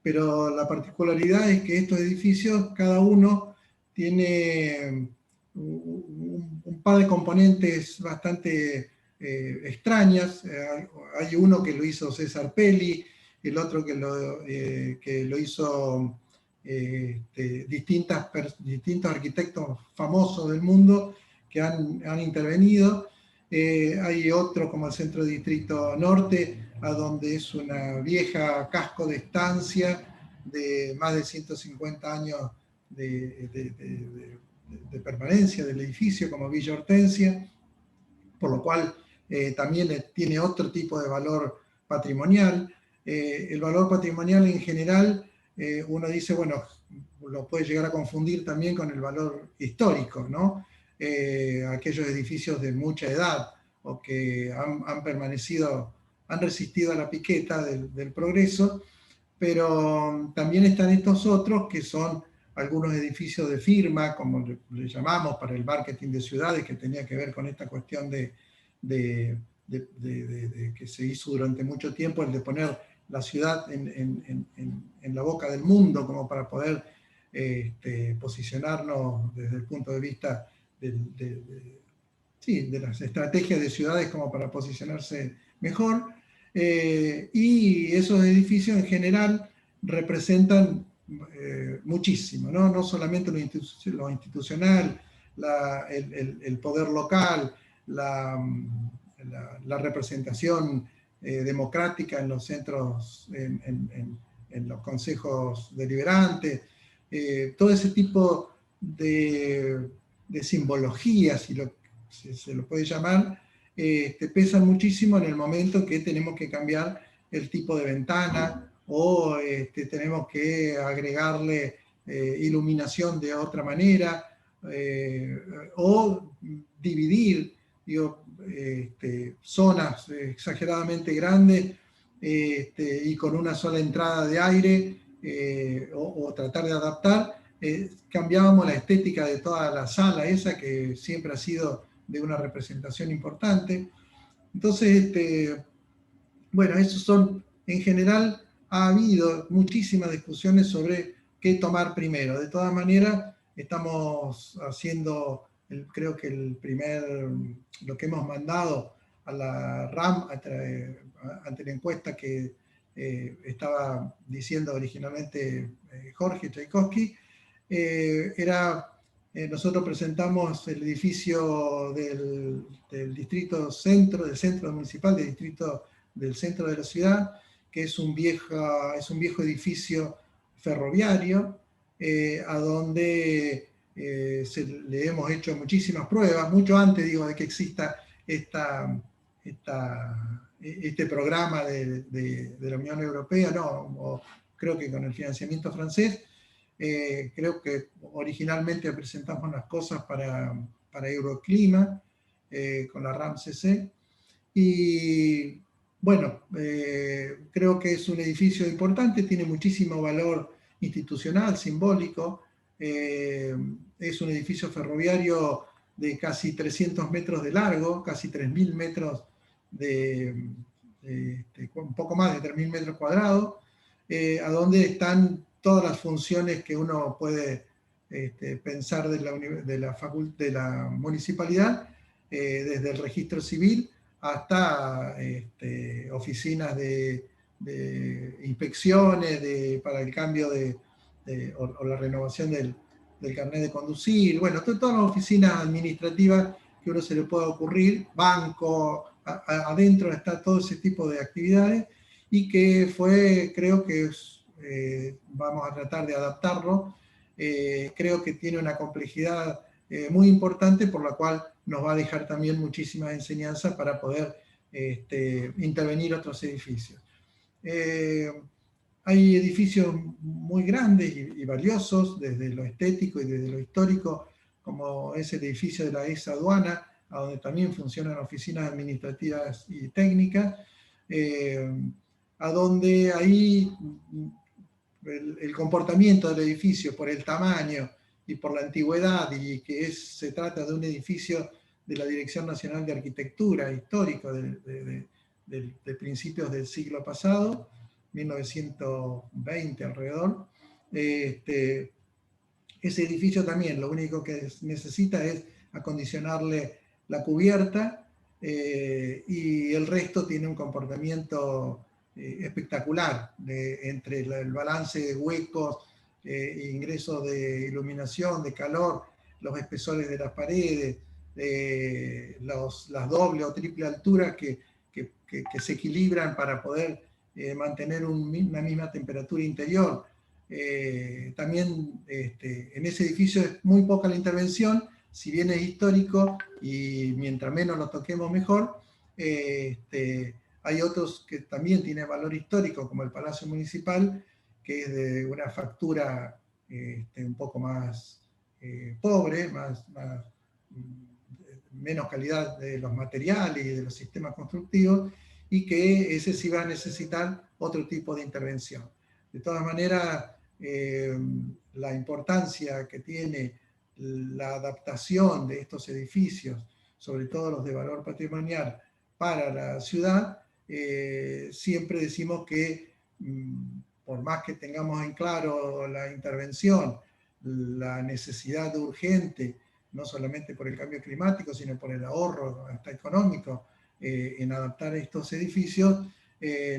Pero la particularidad es que estos edificios, cada uno tiene un par de componentes bastante extrañas. Hay uno que lo hizo César Pelli, el otro que lo hizo distintos arquitectos famosos del mundo que han intervenido. Hay otro como el Centro Distrito Norte, a donde es una vieja casco de estancia de más de 150 años de permanencia del edificio, como Villa Hortensia, por lo cual también tiene otro tipo de valor patrimonial. El valor patrimonial en general, uno dice, bueno, lo puede llegar a confundir también con el valor histórico, ¿no? Aquellos edificios de mucha edad o que han permanecido, han resistido a la piqueta del progreso, pero también están estos otros que son algunos edificios de firma, como le llamamos, para el marketing de ciudades, que tenía que ver con esta cuestión de que se hizo durante mucho tiempo, el de poner la ciudad en la boca del mundo, como para poder posicionarnos desde el punto de vista de las estrategias de ciudades como para posicionarse mejor. Y esos edificios en general representan muchísimo, ¿no? No solamente lo institucional, el poder local, la representación democrática en los centros, en los consejos deliberantes, todo ese tipo de simbología, si se lo puede llamar, pesan muchísimo en el momento que tenemos que cambiar el tipo de ventana o tenemos que agregarle iluminación de otra manera o dividir, digo, zonas exageradamente grandes y con una sola entrada de aire o tratar de adaptar. Cambiábamos la estética de toda la sala esa que siempre ha sido de una representación importante. Entonces, bueno, esos son, en general, ha habido muchísimas discusiones sobre qué tomar primero. De todas maneras, estamos haciendo, creo que lo que hemos mandado la RAM ante la encuesta que estaba diciendo originalmente Jorge Tchaikovsky, nosotros presentamos el edificio del distrito centro, del centro municipal, del centro de la ciudad, que es un viejo edificio ferroviario, a donde le hemos hecho muchísimas pruebas, mucho antes, digo, de que exista este programa de la Unión Europea, no, creo que con el financiamiento francés. Creo que originalmente presentamos las cosas para Euroclima, con la RAM-CC, y bueno, creo que es un edificio importante, tiene muchísimo valor institucional, simbólico, es un edificio ferroviario de casi 300 metros de largo, casi 3.000 metros un poco más de 3.000 metros cuadrados, a donde están todas las funciones que uno puede pensar de la municipalidad, desde el registro civil hasta oficinas de inspecciones, para el cambio o la renovación del carnet de conducir, bueno, todas las oficinas administrativas que uno se le pueda ocurrir, banco, adentro está todo ese tipo de actividades, y que creo que vamos a tratar de adaptarlo. Creo que tiene una complejidad muy importante, por la cual nos va a dejar también muchísimas enseñanzas para poder intervenir otros edificios. Hay edificios muy grandes y valiosos, desde lo estético y desde lo histórico, como es el edificio de la ex aduana, a donde también funcionan oficinas administrativas y técnicas, a donde ahí el comportamiento del edificio, por el tamaño y por la antigüedad, y que se trata de un edificio de la Dirección Nacional de Arquitectura, histórico, de principios del siglo pasado, 1920 alrededor. Ese edificio también lo único que necesita es acondicionarle la cubierta, y el resto tiene un comportamiento espectacular, entre el balance de huecos, ingresos de iluminación, de calor, los espesores de las paredes, las doble o triple alturas que se equilibran para poder mantener una misma temperatura interior. También en ese edificio es muy poca la intervención, si bien es histórico, y mientras menos lo toquemos mejor. Hay otros que también tienen valor histórico, como el Palacio Municipal, que es de una factura un poco más pobre, menos calidad de los materiales y de los sistemas constructivos, y que ese sí va a necesitar otro tipo de intervención. De todas maneras, la importancia que tiene la adaptación de estos edificios, sobre todo los de valor patrimonial, para la ciudad, siempre decimos que por más que tengamos en claro la intervención, la necesidad urgente, no solamente por el cambio climático, sino por el ahorro hasta económico en adaptar estos edificios,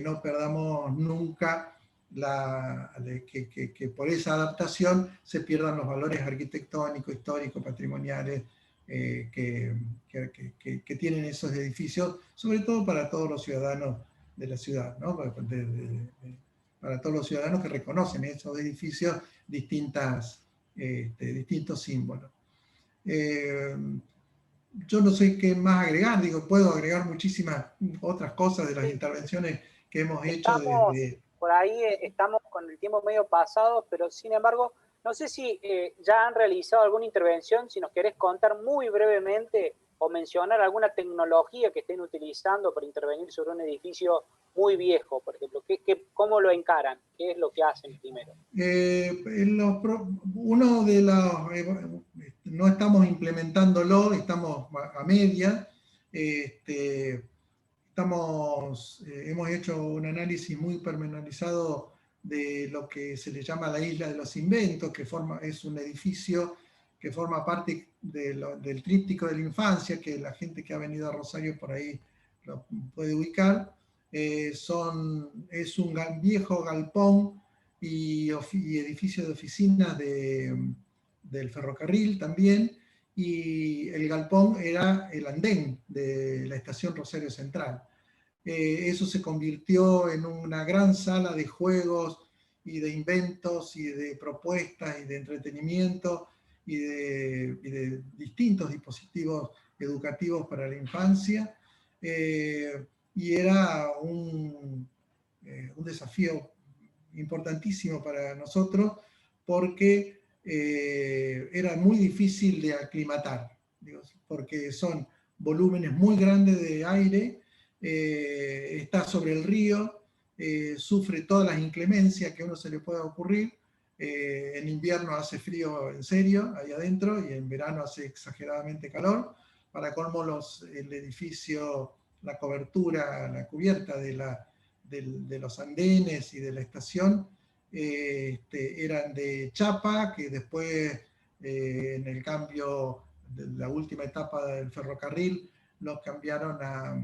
no perdamos nunca que por esa adaptación se pierdan los valores arquitectónicos, históricos, patrimoniales que tienen esos edificios, sobre todo para todos los ciudadanos de la ciudad, ¿no? Para todos los ciudadanos que reconocen en esos edificios distintos símbolos. Yo no sé qué más agregar, puedo agregar muchísimas otras cosas de las intervenciones que hemos hecho desde... Por ahí estamos con el tiempo medio pasado, pero sin embargo, no sé si ya han realizado alguna intervención, si nos querés contar muy brevemente o mencionar alguna tecnología que estén utilizando para intervenir sobre un edificio muy viejo, por ejemplo. ¿Cómo lo encaran? ¿Qué es lo que hacen primero? No estamos implementándolo, estamos a media. Hemos hecho un análisis muy pormenorizado de lo que se le llama la Isla de los Inventos, que es un edificio que forma parte del tríptico de la infancia, que la gente que ha venido a Rosario por ahí lo puede ubicar. Es un viejo galpón y edificio de oficinas del ferrocarril también, y el galpón era el andén de la estación Rosario Central. Eso se convirtió en una gran sala de juegos y de inventos y de propuestas y de entretenimiento y de distintos dispositivos educativos para la infancia, y era un desafío importantísimo para nosotros porque era muy difícil de aclimatar, porque son volúmenes muy grandes de aire, está sobre el río, sufre todas las inclemencias que a uno se le pueda ocurrir. En invierno hace frío en serio ahí adentro y en verano hace exageradamente calor. Para colmo el edificio, la cobertura, la cubierta de los andenes y de la estación eran de chapa, que después en el cambio de la última etapa del ferrocarril los cambiaron a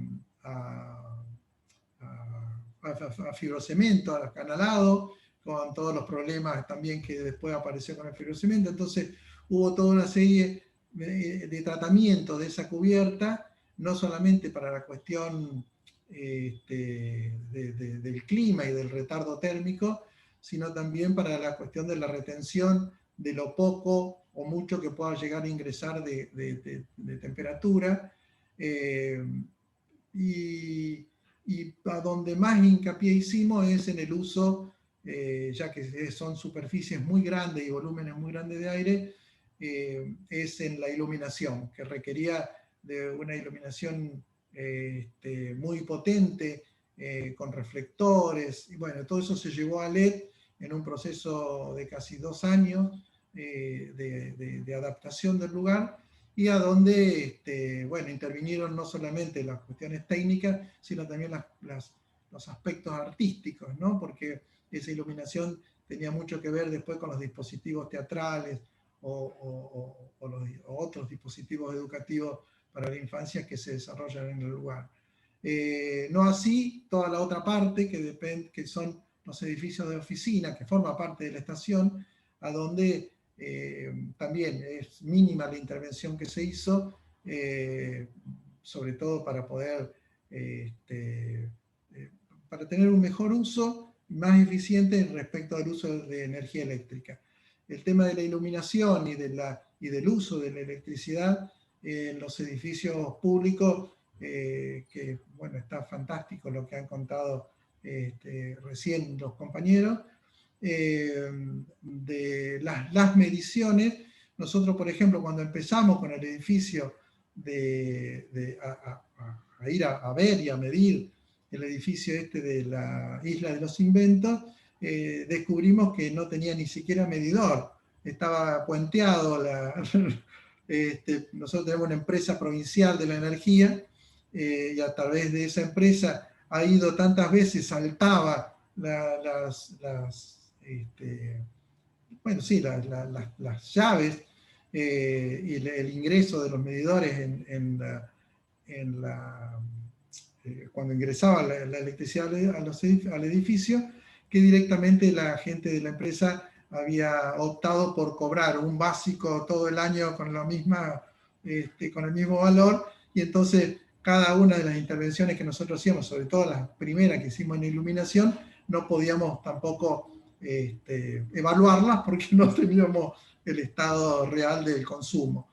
fibrocemento, a canalado, con todos los problemas también que después apareció con el fibrocemento. Entonces hubo toda una serie de tratamientos de esa cubierta, no solamente para la cuestión del clima y del retardo térmico, sino también para la cuestión de la retención de lo poco o mucho que pueda llegar a ingresar de temperatura. Y a donde más hincapié hicimos es en el uso, ya que son superficies muy grandes y volúmenes muy grandes de aire, es en la iluminación, que requería de una iluminación muy potente, con reflectores, y bueno, todo eso se llevó a LED en un proceso de casi 2 años de adaptación del lugar, y a donde bueno, intervinieron no solamente las cuestiones técnicas, sino también los aspectos artísticos, ¿no? Porque esa iluminación tenía mucho que ver después con los dispositivos teatrales o otros dispositivos educativos para la infancia que se desarrollan en el lugar. No así toda la otra parte, que son los edificios de oficina, que forma parte de la estación, a donde también es mínima la intervención que se hizo, sobre todo para poder, para tener un mejor uso, más eficiente respecto al uso de energía eléctrica. El tema de la iluminación y del uso de la electricidad en los edificios públicos, que bueno, está fantástico lo que han contado recién los compañeros. De las mediciones, nosotros por ejemplo cuando empezamos con el edificio a ir a ver y a medir el edificio de la Isla de los Inventos, descubrimos que no tenía ni siquiera medidor, estaba puenteado. Nosotros tenemos una empresa provincial de la energía, y a través de esa empresa ha ido tantas veces, saltaba bueno, sí, las llaves y el ingreso de los medidores cuando ingresaba la electricidad al edificio, que directamente la gente de la empresa había optado por cobrar un básico todo el año con el mismo valor, y entonces cada una de las intervenciones que nosotros hacíamos, sobre todo las primeras que hicimos en iluminación, no podíamos tampoco evaluarlas porque no teníamos el estado real del consumo.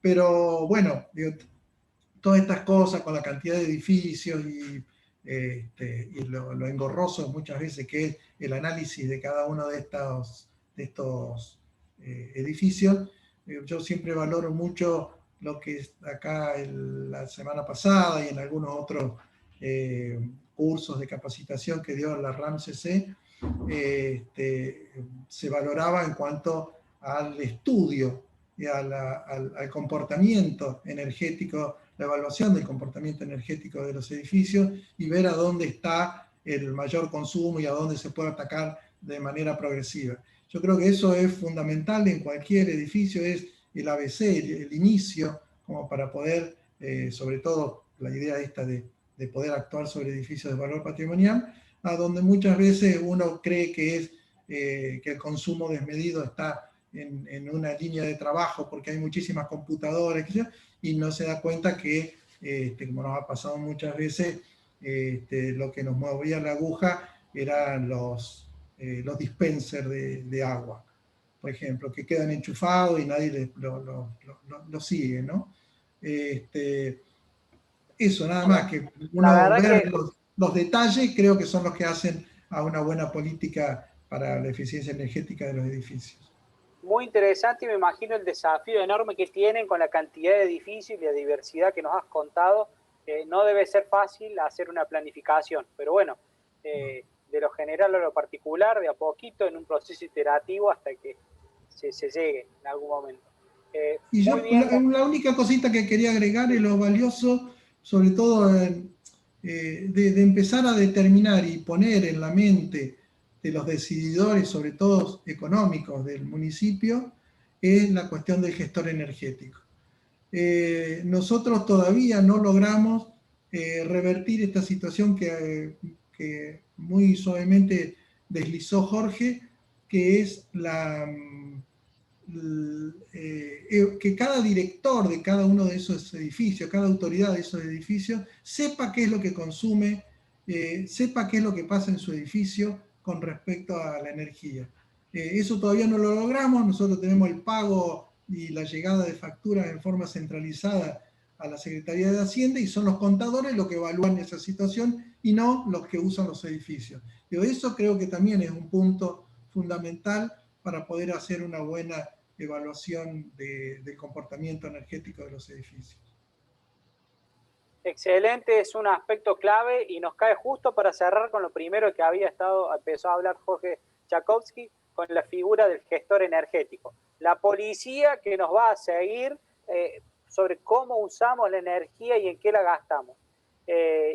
Pero bueno, todas estas cosas con la cantidad de edificios y lo engorroso muchas veces que es el análisis de cada uno de estos edificios, yo siempre valoro mucho lo que acá la semana pasada y en algunos otros cursos de capacitación que dio la RAMCC, se valoraba en cuanto al estudio y al comportamiento energético, la evaluación del comportamiento energético de los edificios, y ver a dónde está el mayor consumo y a dónde se puede atacar de manera progresiva. Yo creo que eso es fundamental en cualquier edificio, es el ABC, el inicio, como para poder, sobre todo la idea esta de de poder actuar sobre edificios de valor patrimonial, a donde muchas veces uno cree que es que el consumo desmedido está en una línea de trabajo porque hay muchísimas computadoras, y no se da cuenta que, como nos ha pasado muchas veces, lo que nos movía la aguja eran los dispensers de agua, por ejemplo, que quedan enchufados y nadie lo sigue, ¿no? Eso, nada más, que uno ver los detalles creo que son los que hacen a una buena política para la eficiencia energética de los edificios. Muy interesante, y me imagino el desafío enorme que tienen con la cantidad de edificios y la diversidad que nos has contado. No debe ser fácil hacer una planificación, pero bueno, de lo general a lo particular, de a poquito, en un proceso iterativo hasta que se llegue en algún momento. Y yo, la única cosita que quería agregar es lo valioso, sobre todo de empezar a determinar y poner en la mente de los decididores, sobre todo económicos del municipio, es la cuestión del gestor energético. Nosotros todavía no logramos revertir esta situación que muy suavemente deslizó Jorge, que es que cada director de cada uno de esos edificios, cada autoridad de esos edificios, sepa qué es lo que consume, sepa qué es lo que pasa en su edificio con respecto a la energía. Eso todavía no lo logramos. Nosotros tenemos el pago y la llegada de facturas en forma centralizada a la Secretaría de Hacienda, y son los contadores los que evalúan esa situación y no los que usan los edificios. Pero eso creo que también es un punto fundamental para poder hacer una buena evaluación del comportamiento energético de los edificios. Excelente, es un aspecto clave y nos cae justo para cerrar con lo primero que empezó a hablar Jorge Jackowski, con la figura del gestor energético. La policía que nos va a seguir sobre cómo usamos la energía y en qué la gastamos.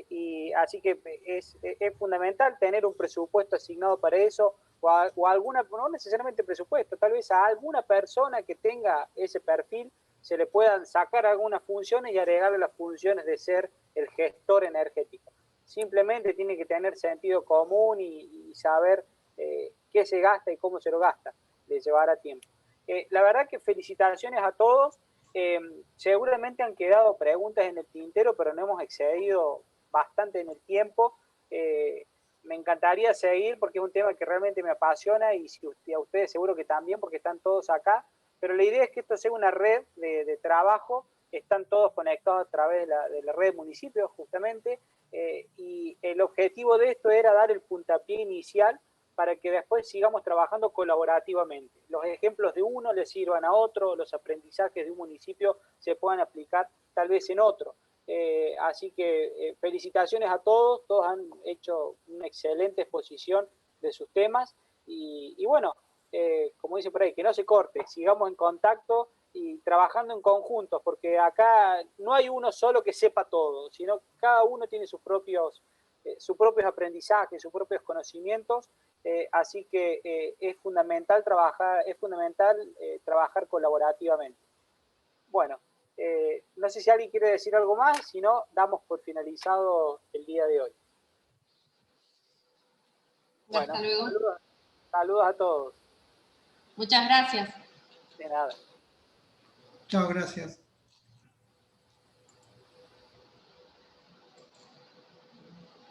Y así que es fundamental tener un presupuesto asignado para eso, o alguna, no necesariamente presupuesto, tal vez a alguna persona que tenga ese perfil se le puedan sacar algunas funciones y agregarle las funciones de ser el gestor energético. Simplemente tiene que tener sentido común y saber qué se gasta y cómo se lo gasta. Le llevará tiempo. La verdad que felicitaciones a todos. Seguramente han quedado preguntas en el tintero, pero no hemos excedido bastante en el tiempo. Me encantaría seguir porque es un tema que realmente me apasiona, y a ustedes seguro que también, porque están todos acá. Pero la idea es que esto sea una red de trabajo. Están todos conectados a través de la red de municipios, justamente, y el objetivo de esto era dar el puntapié inicial para que después sigamos trabajando colaborativamente. Los ejemplos de uno le sirvan a otro, los aprendizajes de un municipio se puedan aplicar tal vez en otro. Así que felicitaciones a todos han hecho una excelente exposición de sus temas, y bueno, como dice por ahí, que no se corte, sigamos en contacto y trabajando en conjuntos, porque acá no hay uno solo que sepa todo, sino cada uno tiene sus propios aprendizajes, sus propios conocimientos, así que es fundamental trabajar colaborativamente. Bueno, no sé si alguien quiere decir algo más, si no, damos por finalizado el día de hoy. Bueno, hasta luego. Saludos a todos. Muchas gracias. De nada. Chao, gracias.